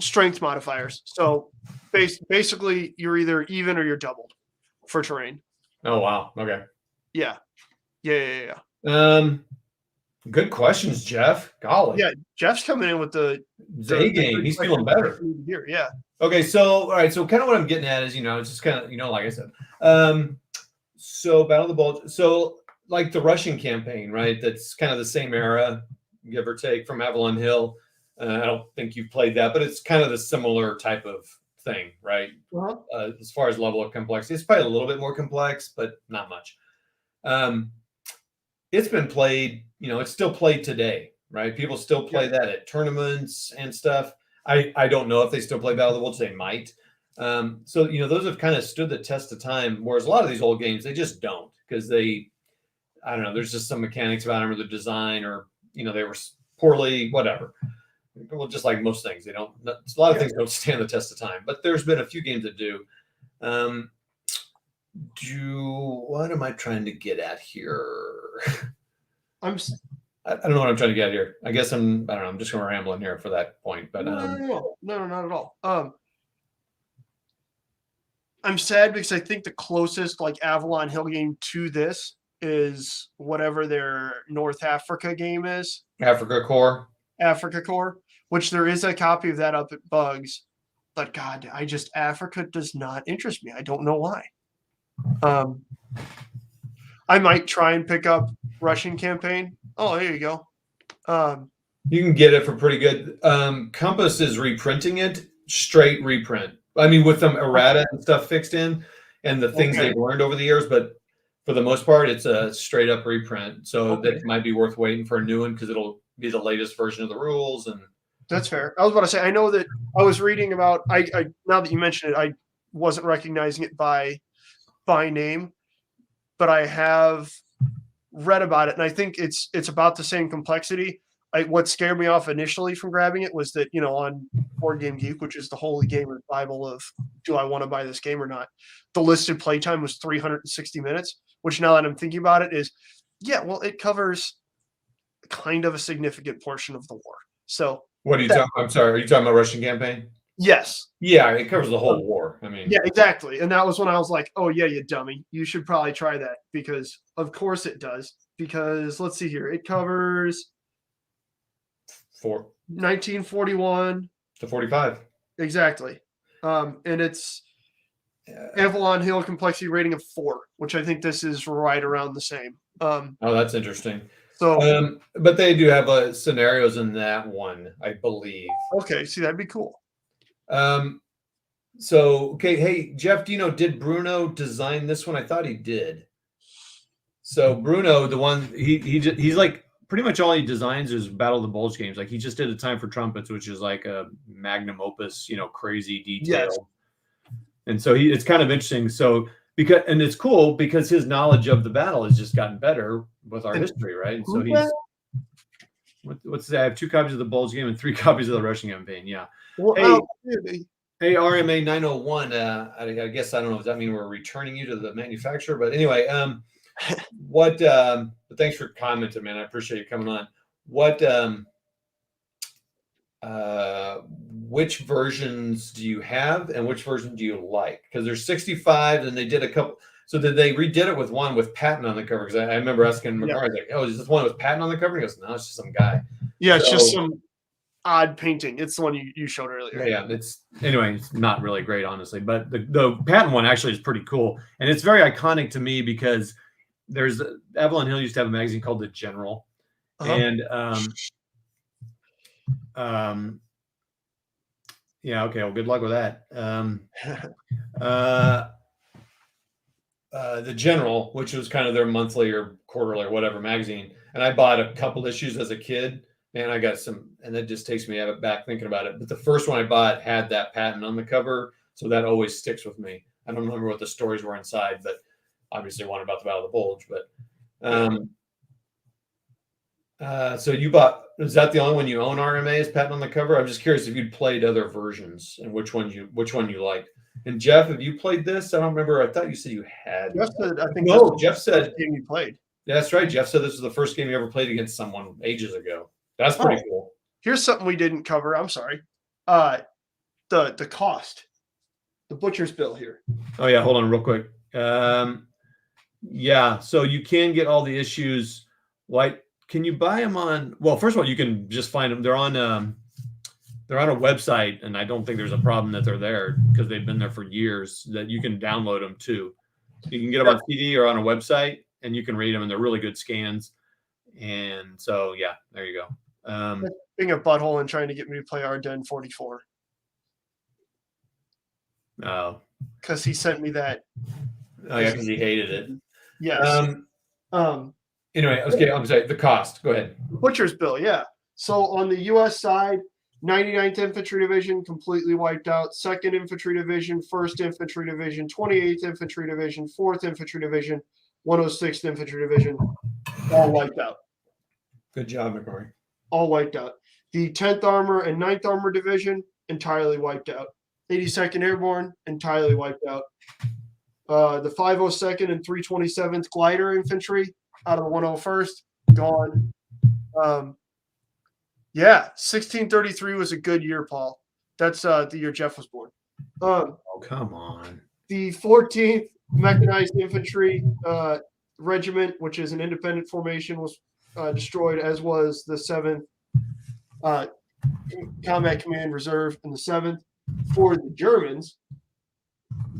strength modifiers. So basically, you're either even or you're doubled for terrain. Oh, wow. Okay. Yeah. Good questions, Jeff. Golly. Yeah, Jeff's coming in with the A game. He's feeling better. Here, yeah. Okay, so all right, so kind of what I'm getting at is, it's just kind of, like I said. So Battle of the Bulge. So like the Russian campaign, right? That's kind of the same era, give or take, from Avalon Hill. I don't think you've played that, but it's kind of the similar type of thing, right? Uh-huh. As far as level of complexity, it's probably a little bit more complex, but not much. It's been played, it's still played today, right? People still play that at tournaments and stuff. I don't know if they still play Battle of the Bulge. They might. So, those have kind of stood the test of time, whereas a lot of these old games, they just don't, because I don't know, there's just some mechanics about them or the design, or, they were poorly, whatever. Well, just like most things, a lot of things don't stand the test of time, but there's been a few games that do. What am I trying to get at here? I don't know what I'm trying to get here. I guess I don't know. I'm just going to ramble in here for that point, but no, not at all. I'm sad because I think the closest like Avalon Hill game to this is whatever their North Africa game is. Africa Core, which there is a copy of that up at Bugs. But God, Africa does not interest me. I don't know why. I might try and pick up Russian campaign. Oh, there you go. You can get it for pretty good. Compass is reprinting it, straight reprint. I mean, with some errata and stuff fixed in and the things they've learned over the years, but for the most part, it's a straight up reprint. So that might be worth waiting for a new one because it'll be the latest version of the rules. And That's fair. I was about to say, I know that I was reading about, I now that you mention it, I wasn't recognizing it by name, but I have read about it, and I think it's about the same complexity. What scared me off initially from grabbing it was that, on Board Game Geek, which is the holy gamer Bible of do I want to buy this game or not, the listed playtime was 360 minutes, which now that I'm thinking about it is, yeah, well, it covers kind of a significant portion of the war. So What are you talking? I'm sorry. Are you talking about Russian campaign? yes. Yeah, it covers the whole war. I mean, Yeah, exactly. And that was when I was like, oh, yeah, you dummy. You should probably try that because, of course, it does. Because let's see here. It covers 1941 to 45. Exactly. And it's Avalon Hill complexity rating of 4, which I think this is right around the same. Oh, that's interesting. So, but they do have scenarios in that one, I believe. Okay, see, that'd be cool. So, okay, hey, Jeff, do you know, did Bruno design this one? I thought he did. So Bruno, the one he's like pretty much all he designs is Battle of the Bulge games. Like he just did A Time for Trumpets, which is like a magnum opus, crazy detailed. Yes. And so it's kind of interesting. So and it's cool because his knowledge of the battle has just gotten better with our history, right? And so he's what's that? I have 2 copies of the Bulge game and 3 copies of the Russian campaign. Yeah. Well, Hey, RMA 901. I guess I don't know. Does that mean we're returning you to the manufacturer? But anyway, but thanks for commenting, man. I appreciate you coming on. Which versions do you have and which version do you like? Because there's 65 and they did a couple. So did they redid it with one with Patton on the cover? Because I remember asking McMurray, like, oh, is this one with Patton on the cover? He goes, no, it's just some guy. Yeah, it's just some odd painting. It's the one you showed earlier. Yeah, it's not really great, honestly. But the Patton one actually is pretty cool. And it's very iconic to me because there's Avalon Hill used to have a magazine called The General. And yeah, okay, well, good luck with that. The General, which was kind of their monthly or quarterly or whatever magazine. And I bought a couple issues as a kid. And I got some, and that just takes me back thinking about it. But the first one I bought had that Patton on the cover. So that always sticks with me. I don't remember what the stories were inside, but obviously one about the Battle of the Bulge. But so you bought, is that the only one you own, RMA, is Patton on the cover? I'm just curious if you'd played other versions and which one you liked. And Jeff, have you played this? I don't remember. I thought you said you had. Jeff said, I think no, Jeff said game you played. That's right. Jeff said this was the first game you ever played against someone ages ago. That's pretty cool. Here's something we didn't cover. I'm sorry. The cost, the butcher's bill here. Oh yeah, hold on real quick. Yeah, so you can get all the issues. Can you buy them on? Well, first of all, you can just find them. They're on a website, and I don't think there's a problem that they're there because they've been there for years. That you can download them too. You can get them on CD or on a website, and you can read them, and they're really good scans. And so, yeah, there you go. Being a butthole and trying to get me to play Ardennes 44. Oh. Because he sent me that. Oh, yeah, because he hated it. Yes. Anyway, okay, I'm sorry. The cost. Go ahead. Butcher's bill, yeah. So on the U.S. side, 99th Infantry Division completely wiped out. 2nd Infantry Division, 1st Infantry Division, 28th Infantry Division, 4th Infantry Division, 106th Infantry Division, all wiped out. Good job, McMurray. All wiped out. The 10th Armor and 9th Armor Division, entirely wiped out. 82nd Airborne, entirely wiped out. The 502nd and 327th Glider Infantry out of the 101st, gone. Yeah, 1633 was a good year, Paul. That's the year Jeff was born. Oh, come on. The 14th Mechanized Infantry Regiment, which is an independent formation, was destroyed, as was the 7th Combat Command Reserve and the 7th. For the Germans,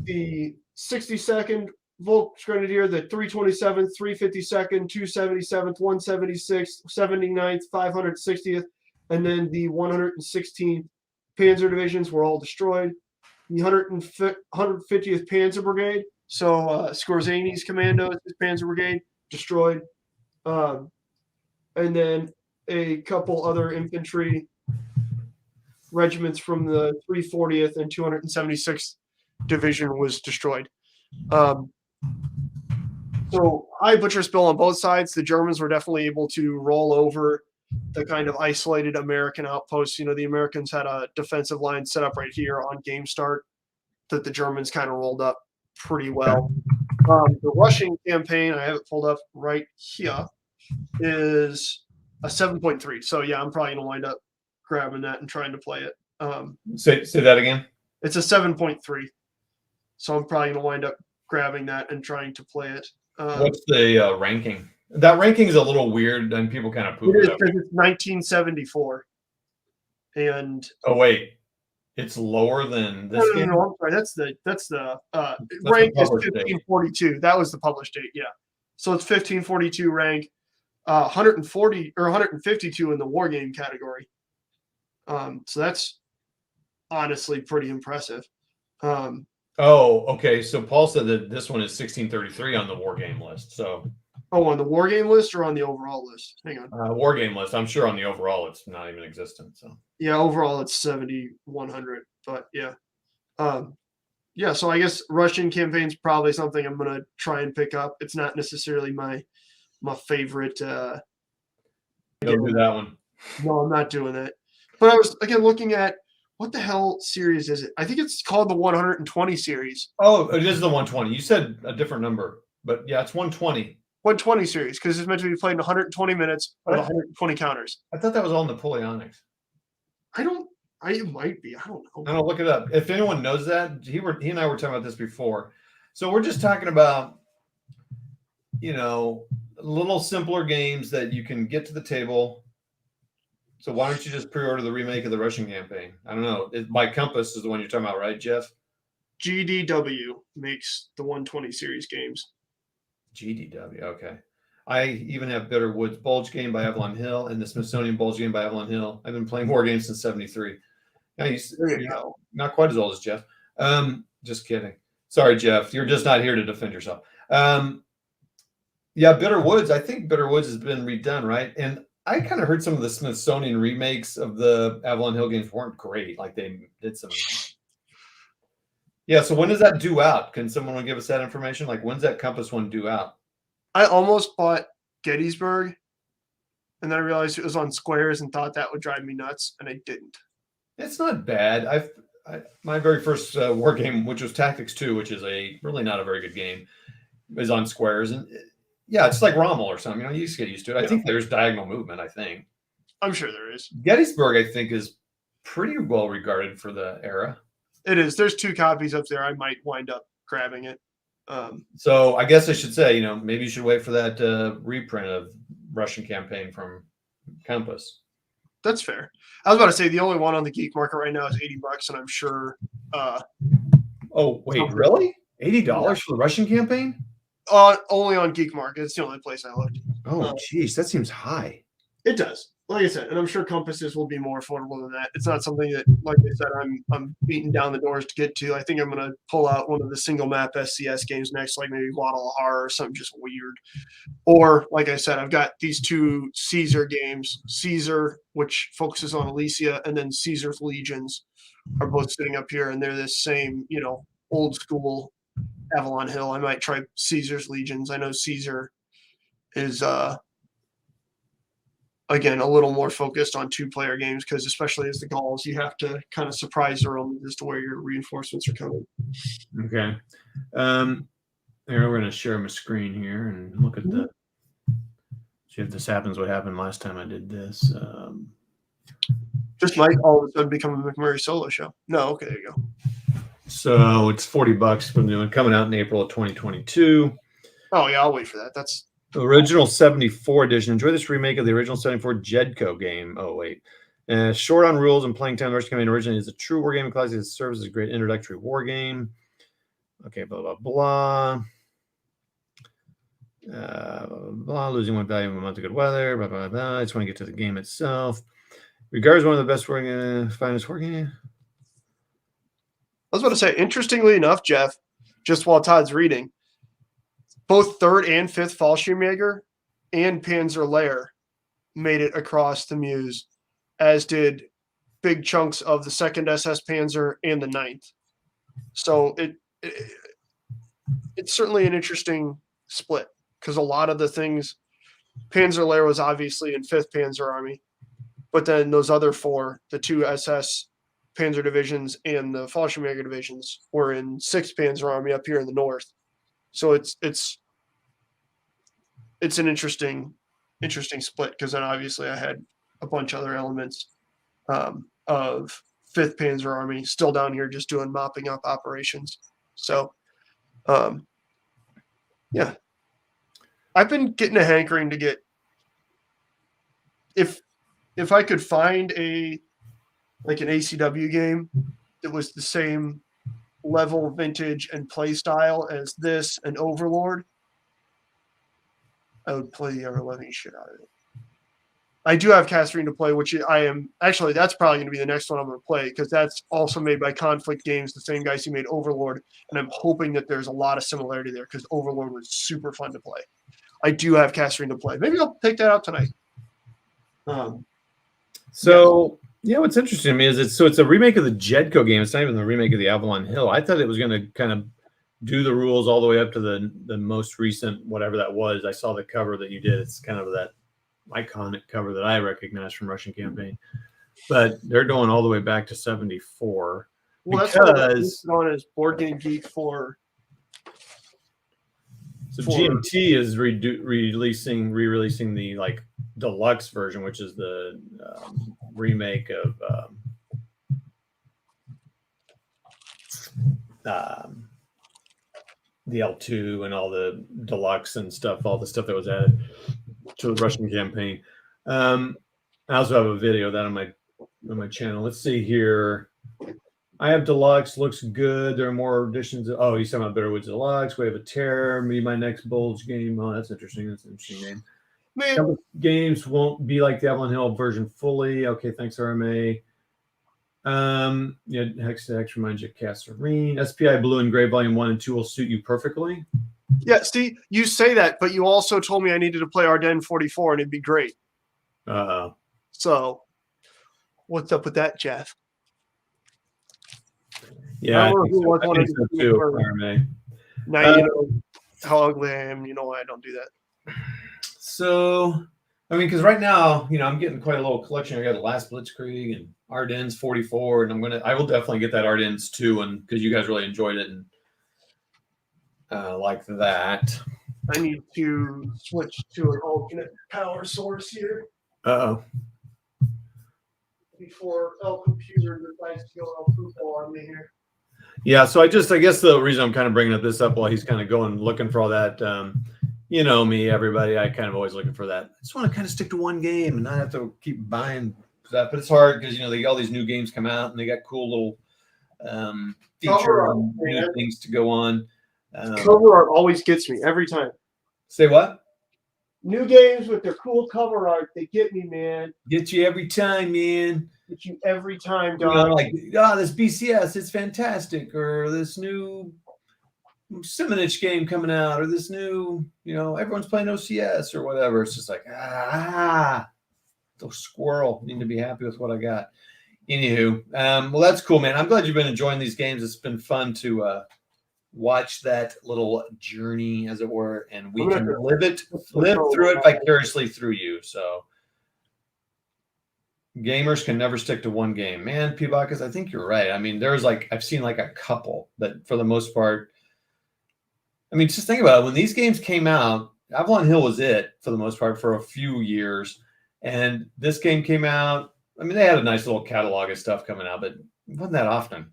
the 62nd Volksgrenadier, the 327th, 352nd, 277th, 176th, 79th, 560th, and then the 116th Panzer Divisions were all destroyed. The 150th Panzer Brigade, so Scorzani's commandos, his Panzer Brigade, destroyed. And then a couple other infantry regiments from the 340th and 276th Division was destroyed. So high butcher spill on both sides. The Germans were definitely able to roll over the kind of isolated American outposts. The Americans had a defensive line set up right here on game start that the Germans kind of rolled up pretty well. The Russian campaign, I have it pulled up right here, is a 7.3. So yeah, I'm probably going to wind up grabbing that and trying to play it. Say that again. It's a 7.3. So I'm probably going to wind up grabbing that and trying to play it. What's the ranking? That ranking is a little weird, and people kind of poop it. It It's 1974. And wait, it's lower than this game? No, I'm sorry. That's the rank is 1542. Date. That was the published date. Yeah. So it's 1542 rank, 140 or 152 in the war game category. So that's honestly pretty impressive. Okay. So Paul said that this one is 1633 on the war game list. So. On the war game list or on the overall list? Hang on. War game list. I'm sure on the overall it's not even existent. So. Yeah, overall it's 7,100. But yeah. Yeah, so I guess Russian campaign's probably something I'm gonna try and pick up. It's not necessarily my favorite. Don't do that one. No, I'm not doing that. But I was again looking at what the hell series is it? I think it's called the 120 series. Oh, it is the 120. You said a different number, but yeah, it's 120. 120 series because it's meant to be played in 120 minutes with 120 counters. I thought that was all Napoleonics. It might be. I don't know. I don't look it up. If anyone knows that, he and I were talking about this before. So we're just talking about, little simpler games that you can get to the table. So why don't you just pre-order the remake of the Russian campaign? I don't know. By Compass is the one you're talking about, right, Jeff? GDW makes the 120 series games. GDW, okay. I even have Bitter Woods Bulge game by Avalon Hill and the Smithsonian Bulge game by Avalon Hill. I've been playing war games since '73. Now There you go. Not quite as old as Jeff. Just kidding. Sorry, Jeff. You're just not here to defend yourself. Yeah, Bitter Woods. I think Bitter Woods has been redone, right? And I kind of heard some of the Smithsonian remakes of the Avalon Hill games weren't great. Like they did some. Yeah, so when does that due out? Can someone give us that information? Like when's that Compass one due out? I almost bought Gettysburg, and then I realized it was on squares and thought that would drive me nuts, and I didn't. It's not bad. My very first war game, which was Tactics 2, which is really not a very good game, is on squares, and yeah, it's like Rommel or something. You just get used to it. I think there's diagonal movement. I think. I'm sure there is. Gettysburg, I think, is pretty well regarded for the era. It is. There's 2 copies up there. I might wind up grabbing it. So I guess I should say, maybe you should wait for that reprint of Russian campaign from Compass. That's fair. I was about to say the only one on the geek market right now is $80, and I'm sure. Oh wait, really? $80 for the Russian campaign? Only on geek market. It's the only place I looked. Oh, geez, that seems high. It does. Like I said, and I'm sure Compasses will be more affordable than that. It's not something that, like I said, I'm beating down the doors to get to. I think I'm going to pull out one of the single map SCS games next, like maybe Guadalajara or something just weird. Or, like I said, I've got these 2 Caesar games. Caesar, which focuses on Alesia, and then Caesar's Legions are both sitting up here, and they're this same, old school Avalon Hill. I might try Caesar's Legions. I know Caesar is again, a little more focused on 2-player games because, especially as the Gauls, you have to kind of surprise the Romans as to where your reinforcements are coming. Okay. We're going to share my screen here and look at the. See if this happens. What happened last time I did this? Just might all of a sudden become a McMurray solo show. No, okay, there you go. So it's $40 for the new one coming out in April of 2022. Oh yeah, I'll wait for that. That's. The original 74 edition. Enjoy this remake of the original 74 Jedco game. Oh, wait. Short on rules and playing time. The Russian campaign originally is a true war game. Classic serves as a great introductory war game. Okay, blah, blah, blah. Blah, losing 1 value in a month of good weather. Blah, blah, blah. I just want to get to the game itself. Regards one of the best finest war game. I was about to say, interestingly enough, Jeff, just while Todd's reading, both 3rd and 5th Fallschirmjäger and Panzer Lehr made it across the Meuse, as did big chunks of the 2nd SS Panzer and the 9th. So it's certainly an interesting split because a lot of the things, Panzer Lehr was obviously in 5th Panzer Army, but then those other 4, the 2 SS Panzer divisions and the Fallschirmjäger divisions, were in 6th Panzer Army up here in the north. So it's an interesting split because then obviously I had a bunch of other elements of 5th Panzer Army still down here just doing mopping up operations. So, yeah, I've been getting a hankering to get, if I could find an ACW game that was the same level, vintage, and play style as this and Overlord, I would play the ever-living shit out of it. I do have Catherine to play, which I am actually. That's probably going to be the next one I'm going to play because that's also made by Conflict Games, the same guys who made Overlord, and I'm hoping that there's a lot of similarity there because Overlord was super fun to play. I do have Catherine to play. Maybe I'll take that out tonight. What's interesting to me is it's a remake of the Jedco game. It's not even the remake of the Avalon Hill. I thought it was going to kind of do the rules all the way up to the most recent whatever that was. I saw the cover that you did. It's kind of that iconic cover that I recognize from Russian Campaign, but they're going all the way back to 74. Well, that's known as Board Game Geek for. So GMT is re-releasing the deluxe version, which is the remake of the L2 and all the deluxe and stuff, all the stuff that was added to the Russian Campaign. I also have a video of that on my channel. Let's see here. I have deluxe, looks good. There are more editions. Oh, he's talking about Bitterwoods Deluxe. We have a Terror. Me, my next Bulge game. Oh, that's interesting. That's an interesting name. Man, games won't be like the Avalon Hill version fully. Okay, thanks, RMA. Hex to Hex reminds you of Kasserine. SPI Blue and Gray Volume 1 and 2 will suit you perfectly. Yeah, Steve, you say that, but you also told me I needed to play Ardennes 44 and it'd be great. So, what's up with that, Jeff? Yeah, I think so too, RMA. Now you know how ugly I am. You know why I don't do that. So, because right now, I'm getting quite a little collection. I got the last Blitzkrieg and Ardennes 44, and I will definitely get that Ardennes 2 one because you guys really enjoyed it and like that. I need to switch to an alternate power source here. Before El Computer decides to go El Poopo on me here. Yeah, so I guess the reason I'm kind of bringing this up while he's kind of going looking for all that, me, everybody, I kind of always looking for that. I just want to kind of stick to one game and not have to keep buying that. But it's hard because they got all these new games come out and they got cool little features and new things to go on. Cover art always gets me every time. Say what? New games with their cool cover art, they get me, man. Get you every time, man. Get you every time, dog. This BCS, it's fantastic, or this new Simonich game coming out, or this new, everyone's playing OCS or whatever. It's just like, the squirrel. Need to be happy with what I got. Anywho, well, that's cool, man. I'm glad you've been enjoying these games. It's been fun to watch that little journey, as it were, and we can live through it vicariously through you. So gamers can never stick to one game, man. P-Bacchus, I think you're right. There's I've seen a couple, but for the most part, just think about it. When these games came out, Avalon Hill was it for the most part for a few years, and this game came out. They had a nice little catalog of stuff coming out, but it wasn't that often.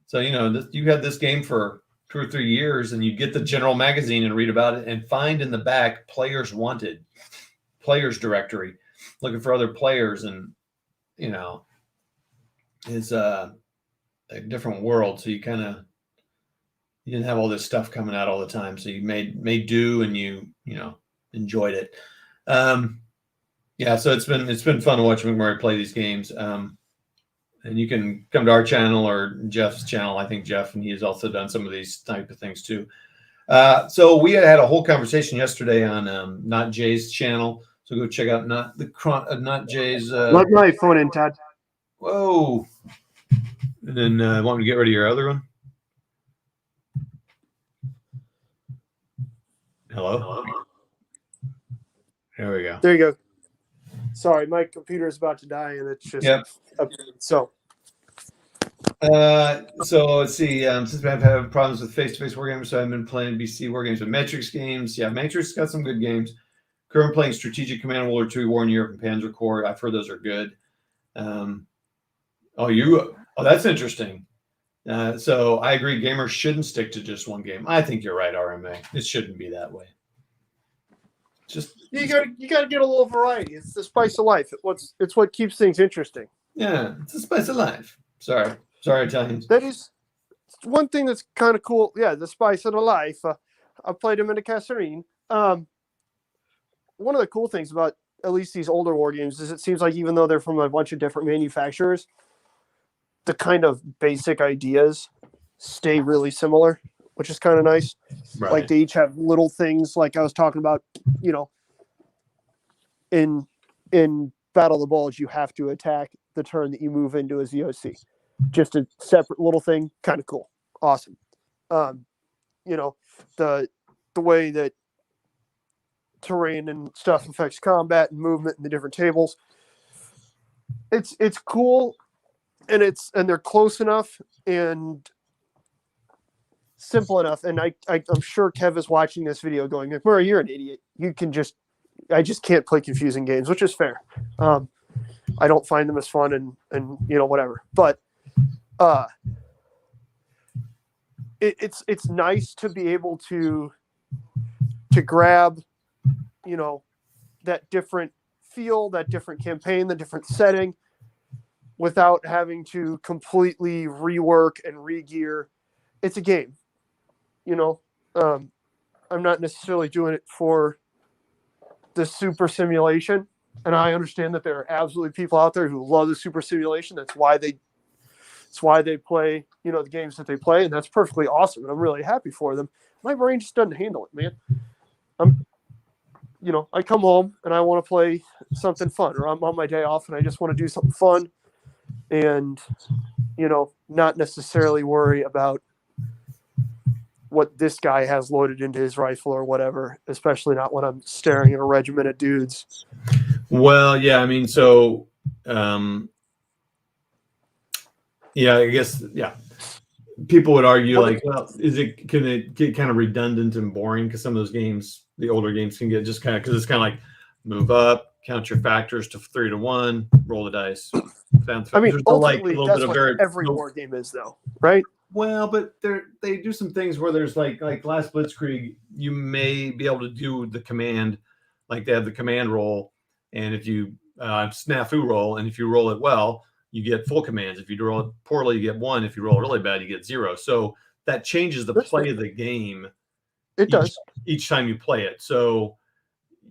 So you had this game for 2 or 3 years, and you'd get the general magazine and read about it and find in the back players wanted, players directory, looking for other players. And, it's a different world. So you didn't have all this stuff coming out all the time. So you made do and you enjoyed it. So it's been fun to watch McMurray play these games. And you can come to our channel or Jeff's channel. I think Jeff, and he has also done some of these type of things too. So we had a whole conversation yesterday on Not Jay's channel. So go check out Not Jay's. Let my phone in, Todd. Whoa. And then want me to get rid of your other one? Hello? There we go. There you go. Sorry, my computer is about to die, and it's just so. So let's see. Since I've had problems with face-to-face war games, so I've been playing BC war games with Matrix games. Yeah, Matrix got some good games. Currently playing Strategic Command World War II, War in Europe, and Panzer Corps. I've heard those are good. That's interesting. So I agree. Gamers shouldn't stick to just one game. I think you're right, RMA. It shouldn't be that way. You gotta get a little variety. It's the spice of life. It's what keeps things interesting. Yeah, it's the spice of life. Sorry, Italians. That is one thing that's kind of cool. Yeah, the spice of the life. I played him in a Casserine. One of the cool things about at least these older war games is it seems like even though they're from a bunch of different manufacturers, the kind of basic ideas stay really similar, which is kind of nice. Right. Like they each have little things like I was talking about, in Battle of the Bulge, you have to attack the turn that you move into as VOC. Just a separate little thing, kind of cool. Awesome. The way that terrain and stuff affects combat and movement and the different tables. It's cool, and they're close enough and simple enough. And I'm sure Kev is watching this video going, McMurray, you're an idiot. I just can't play confusing games, which is fair. I don't find them as fun and whatever. But it's nice to be able to grab, that different feel, that different campaign, the different setting, without having to completely rework and re-gear. It's a game, I'm not necessarily doing it for the super simulation. And I understand that there are absolutely people out there who love the super simulation. That's why they play, the games that they play. And that's perfectly awesome. And I'm really happy for them. My brain just doesn't handle it, man. I come home and I want to play something fun, or I'm on my day off and I just want to do something fun and, not necessarily worry about what this guy has loaded into his rifle or whatever, especially not when I'm staring at a regiment of dudes. Well, yeah, I mean, so, I guess, yeah. People would argue, can it get kind of redundant and boring? Because some of those games, the older games, can get just kind of, because it's kind of like move up, count your factors to 3 to 1, roll the dice. I mean, ultimately, that's what every war game is, though, right? Well, but they do some things where there's like last Blitzkrieg, you may be able to do the command, like they have the command roll, and if you snafu roll, and if you roll it well, you get full commands. If you roll it poorly, you get 1. If you roll it really bad, you get 0. So that changes the play of the game. It does each time you play it. So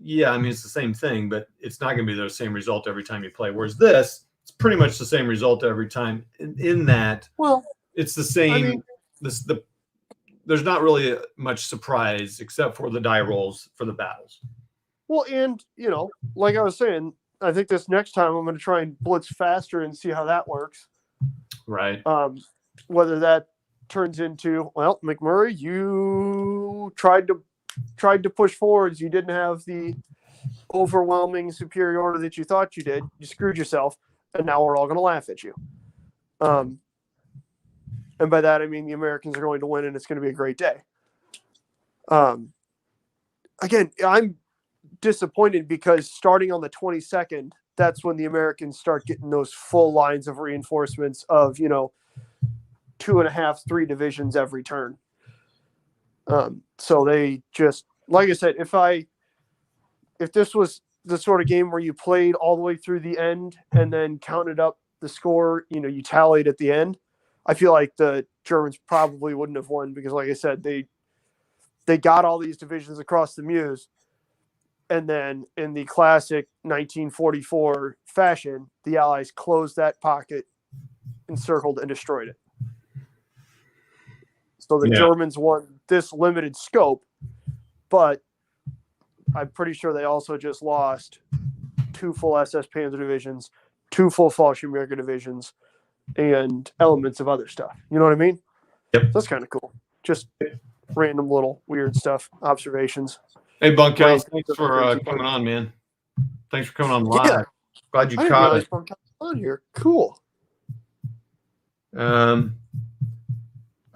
yeah, I mean, it's the same thing, but it's not going to be the same result every time you play. Whereas this, it's pretty much the same result every time. In that, well, it's the same. I mean, there's not really much surprise except for the die rolls for the battles. Well, and like I was saying, I think this next time I'm going to try and blitz faster and see how that works. Right. Whether that turns into, well, McMurray, you tried to push forwards. You didn't have the overwhelming superiority that you thought you did. You screwed yourself, and now we're all going to laugh at you. And by that, I mean the Americans are going to win, and it's going to be a great day. Again, I'm disappointed because starting on the 22nd, that's when the Americans start getting those full lines of reinforcements of, 2.5, 3 divisions every turn. So they just, like I said, if this was the sort of game where you played all the way through the end and then counted up the score, you tallied at the end, I feel like the Germans probably wouldn't have won because, like I said, they got all these divisions across the Meuse. And then in the classic 1944 fashion, the Allies closed that pocket, encircled, and destroyed it. So the Germans won this limited scope, but I'm pretty sure they also just lost 2 full SS Panzer divisions, 2 full Fallschirm America divisions, and elements of other stuff. You know what I mean? Yep. That's kind of cool. Just random little weird stuff, observations. Hey, Bunkhouse, Right. thanks for coming on, man. Thanks for coming on live. Yeah. Glad you I didn't caught realize it. Bunkhouse was on here. Cool.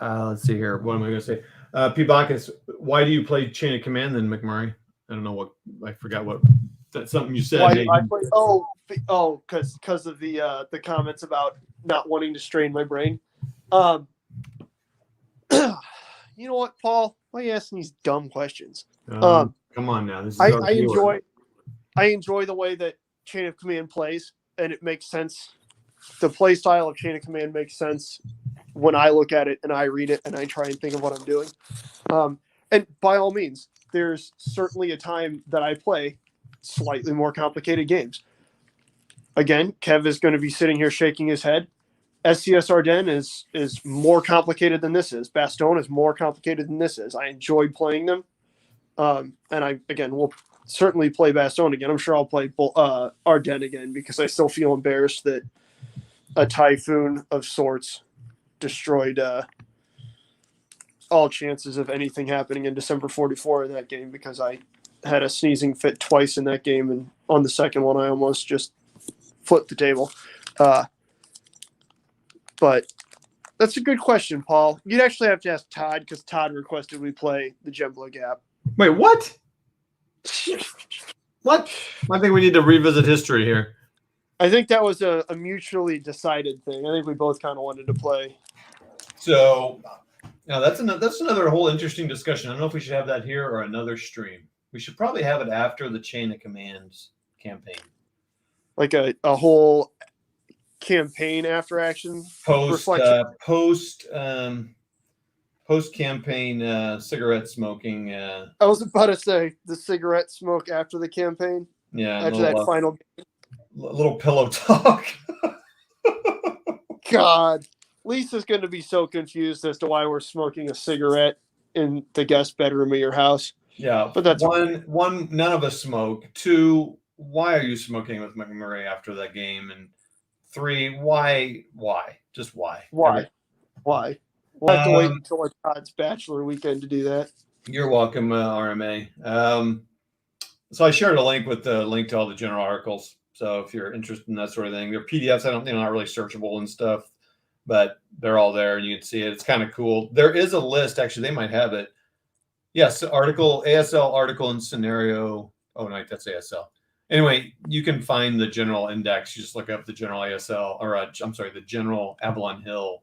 Let's see here. What am I going to say? P. Bacchus, why do you play Chain of Command then, McMurray? I don't know what. I forgot what. That's something you said. Why do I play? Because of the comments about not wanting to strain my brain. You know what, Paul? Why are you asking these dumb questions? Come on now. This is I enjoy the way that Chain of Command plays, and it makes sense. The play style of Chain of Command makes sense when I look at it and I read it and I try and think of what I'm doing. And by all means, there's certainly a time that I play slightly more complicated games. Again, Kev is going to be sitting here shaking his head. SCS Ardennes is more complicated than this is. Bastogne is more complicated than this is. I enjoy playing them. And I, again, will certainly play Bastogne again. I'm sure I'll play Ardennes again because I still feel embarrassed that a typhoon of sorts destroyed all chances of anything happening in December 44 in that game because I had a sneezing fit twice in that game. And on the second one, I almost just flipped the table. But that's a good question, Paul. You'd actually have to ask Todd because Todd requested we play the Gemblo Gap. Wait, what? What? I think we need to revisit history here. I think that was a mutually decided thing. I think we both kind of wanted to play. So now that's another whole interesting discussion. I don't know if we should have that here or another stream. We should probably have it after the Chain of Commands campaign. Like a whole campaign after action post campaign cigarette smoking. I was about to say the cigarette smoke after the campaign. Yeah, after that final little pillow talk. God, Lisa's going to be so confused as to why we're smoking a cigarette in the guest bedroom of your house. Yeah, but that's one. None of us smoke. 2, why are you smoking with McMurray after that game? And 3, why? Just why? Why? We'll have to wait until our Todd's bachelor weekend to do that. You're welcome, RMA. So I shared a link with the link to all the general articles. So if you're interested in that sort of thing, they're PDFs. They're not really searchable and stuff, but they're all there and you can see it. It's kind of cool. There is a list. Actually, they might have it. Yes, ASL article and scenario. Oh, no, that's ASL. Anyway, you can find the general index. You just look up the general ASL, or the general Avalon Hill.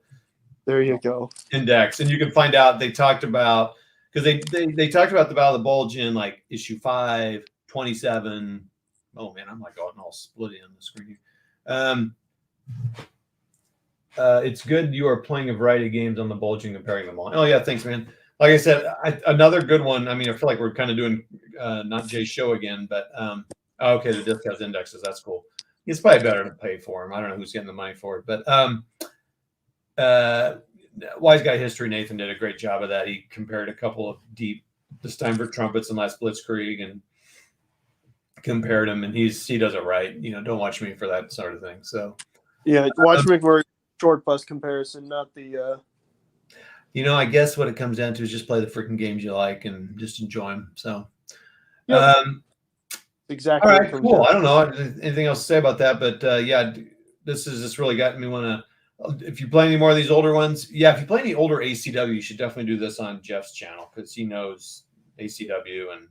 There you go. Index, and you can find out they talked about because they talked about the Battle of the Bulge in like issue 5, 27. Oh man, I'm like going all splitty on the screen. It's good you are playing a variety of games on the Bulge and comparing them all. Oh yeah, thanks, man. Like I said, another good one. I mean, I feel like we're kind of doing not Jay's show again, but okay, the disc has indexes. That's cool. It's probably better to pay for them. I don't know who's getting the money for it, but Wise Guy History Nathan did a great job of that. He compared a couple of deep This Time for Trumpets and Last Blitzkrieg and compared them, and he does it right. Don't watch me for that sort of thing. So yeah, watch McMurray short bus comparison, not the. I guess what it comes down to is just play the freaking games you like and just enjoy them. So, yep. Exactly. All right, cool. I don't know anything else to say about that, but yeah, this really got me want to. If you play any more of these older ones, if you play any older ACW, you should definitely do this on Jeff's channel because he knows ACW and.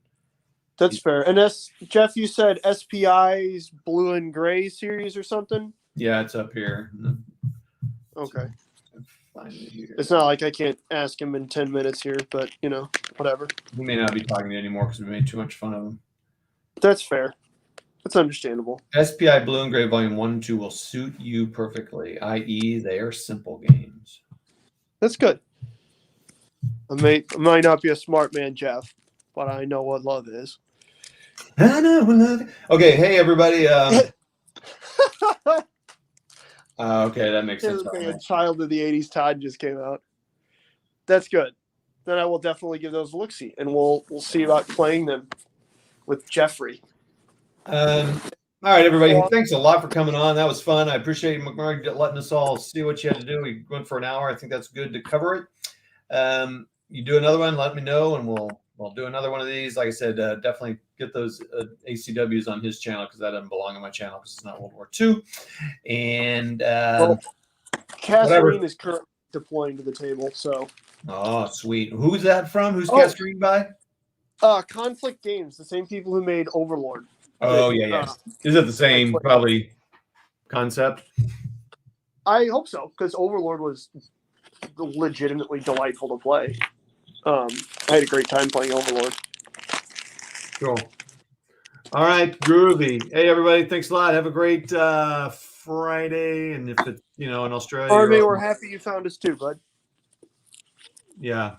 That's fair. And Jeff, you said SPI's Blue and Gray series or something? Yeah, it's up here. Okay. It's not like I can't ask him in 10 minutes here, but, whatever. He may not be talking to you anymore because we made too much fun of him. That's fair. That's understandable. SPI Blue and Gray Volume 1 and 2 will suit you perfectly, i.e. they are simple games. That's good. I might not be a smart man, Jeff, but I know what love is. I know what love is. Okay, hey, everybody. Okay, that makes sense. A Child of the 80s Todd just came out. That's good. Then I will definitely give those a look-see, and we'll see about playing them with Jeffrey. I All right, everybody. Thanks a lot for coming on. That was fun. I appreciate McMurray letting us all see what you had to do. We went for an hour. I think that's good to cover it. You do another one, let me know, and we'll do another one of these. Like I said, definitely get those ACWs on his channel because that doesn't belong on my channel because it's not World War II. And Kasserine is currently deploying to the table. So. Oh, sweet. Who's that from? Who's Kasserine by? Conflict Games, the same people who made Overlord. Oh, yeah. Is it the same probably concept? I hope so, because Overlord was legitimately delightful to play. I had a great time playing Overlord. Cool. All right, groovy. Hey, everybody, thanks a lot. Have a great Friday. And if it's, in Australia. Army, we're happy you found us too, bud. Yeah.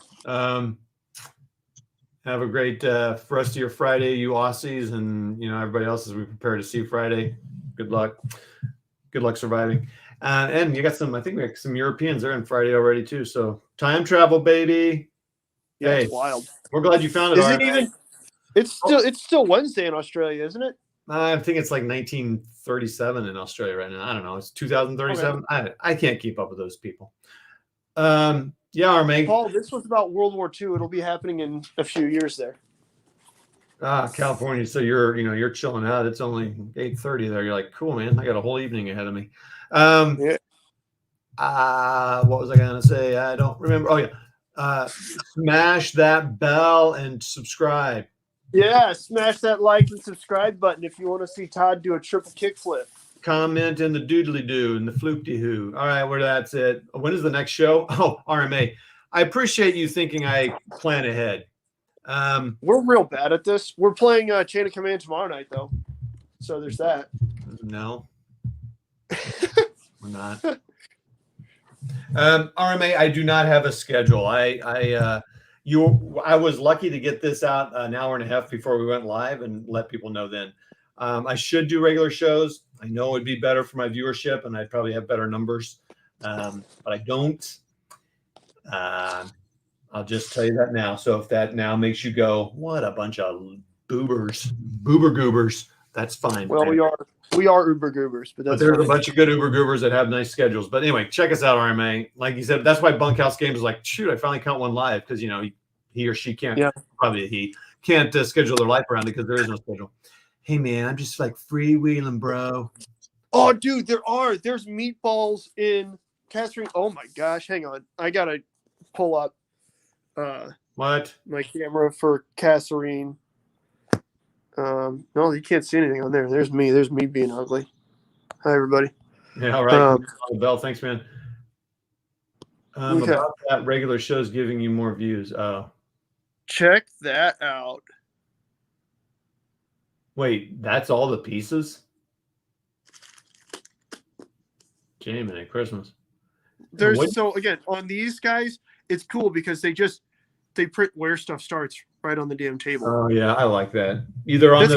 Have a great rest of your Friday, you Aussies, and everybody else as we prepare to see Friday. Good luck. Good luck surviving. And you got I think we got some Europeans there on Friday already too. So time travel, baby. Yeah, it's wild. We're glad you found it. Is it even? It's still Wednesday in Australia, isn't it? I think it's like 1937 in Australia right now. I don't know. It's 2037. Okay. I can't keep up with those people. Yeah, Arme. Paul, this was about World War II. It'll be happening in a few years there. California. So you're chilling out. It's only 8:30 there. You're like, cool, man. I got a whole evening ahead of me. What was I gonna say? I don't remember. Oh yeah. Smash that bell and subscribe. Yeah, smash that like and subscribe button if you want to see Todd do a triple kickflip. Comment in the doodly doo and the floopty hoo. All right, that's it. When is the next show? Oh, RMA. I appreciate you thinking I plan ahead. We're real bad at this. We're playing Chain of Command tomorrow night, though. So there's that. No, we're not. RMA, I do not have a schedule. I was lucky to get this out an hour and a half before we went live and let people know then. I should do regular shows. I know it'd be better for my viewership and I'd probably have better numbers. But I don't. I'll just tell you that now. So if that now makes you go, what a bunch of boober goobers, that's fine. Well, we are uber goobers, but there's a bunch of good uber goobers that have nice schedules. But anyway, check us out, RMA. Like you said, that's why Bunkhouse Games is like, shoot, I finally caught one live because he or she can't. Yeah. Probably he can't schedule their life around it because there is no schedule. Hey man, I'm just like freewheeling, bro. Oh, dude, there's meatballs in Kasserine. Oh my gosh, hang on, I gotta pull up what my camera for Kasserine. No, you can't see anything on there. There's me being ugly. Hi, everybody. Yeah, all right. Bell, thanks, man. Okay. About that regular show's giving you more views. Check that out. Wait, that's all the pieces? Jamie at Christmas. So again, on these guys, it's cool because they print where stuff starts right on the damn table. Oh yeah, I like that. Either on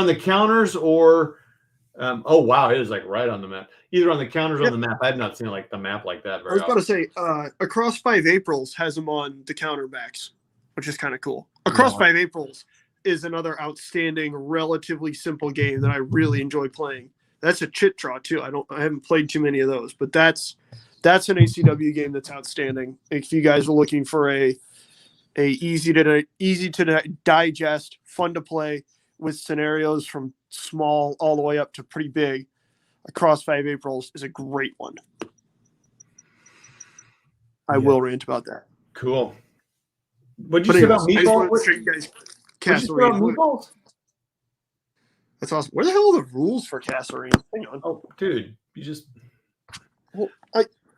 the counters or oh wow, it is like right on the map. Either on the counters or on the map. I have not seen like the map like that very often. I was about to say, Across 5 Aprils has them on the counter backs, which is kind of cool. Across 5 Aprils is another outstanding, relatively simple game that I really enjoy playing. That's a chit draw too. I haven't played too many of those, but that's an ACW game that's outstanding. If you guys are looking for a easy to digest, fun to play with scenarios from small all the way up to pretty big, Across 5 Aprils is a great one. I will rant about that. Cool. What did you say about meatballs? Meatballs? That's awesome. Where the hell are the rules for Kasserine? Hang on. Oh, dude, you just. Well,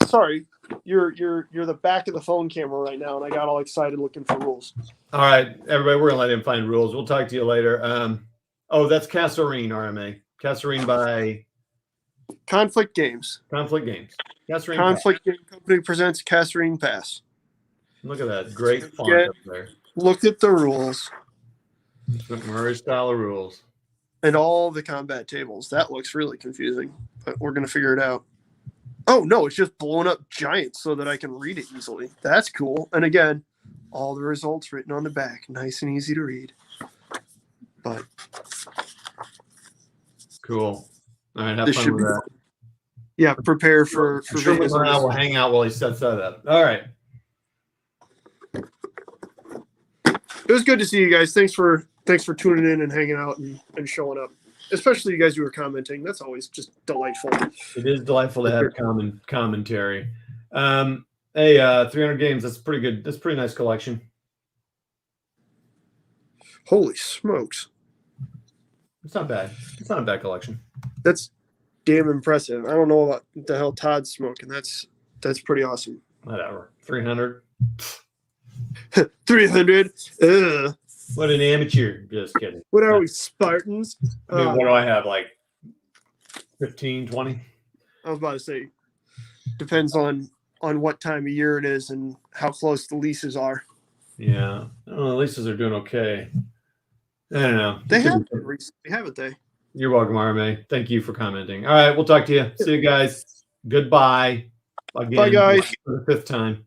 sorry, you're the back of the phone camera right now, and I got all excited looking for rules. All right, everybody, we're gonna let him find rules. We'll talk to you later. That's Kasserine, RMA. Kasserine by Conflict Games. Kasserine Conflict Game Company presents Kasserine Pass. Look at that great font up there. Look at the rules. McMurray style of rules. And all the combat tables. That looks really confusing, but we're gonna figure it out. Oh no, it's just blowing up giants so that I can read it easily. That's cool. And again, all the results written on the back, nice and easy to read. But Cool. All right, have This fun should with be that. Yeah, prepare for I'm sure Vegas. on McMurray this. will hang out while he sets that up. All right. It was good to see you guys. Thanks for tuning in and hanging out and showing up. Especially you guys who are commenting. That's always just delightful. It is delightful to have commentary. Hey, 300 games. That's pretty good. That's a pretty nice collection. Holy smokes. It's not bad. It's not a bad collection. That's damn impressive. I don't know about the hell Todd's smoking. That's pretty awesome. Whatever. 300. 300. Ugh. What an amateur. Just kidding. What are we, Spartans? I mean, what do I have? Like 15, 20? I was about to say, depends on what time of year it is and how close the leases are. Yeah. I don't know, the leases are doing okay. I don't know. They have been recently, haven't they? You're welcome, RMA. Thank you for commenting. All right, we'll talk to you. See you guys. Goodbye. Again, Bye, guys. for the 5th time.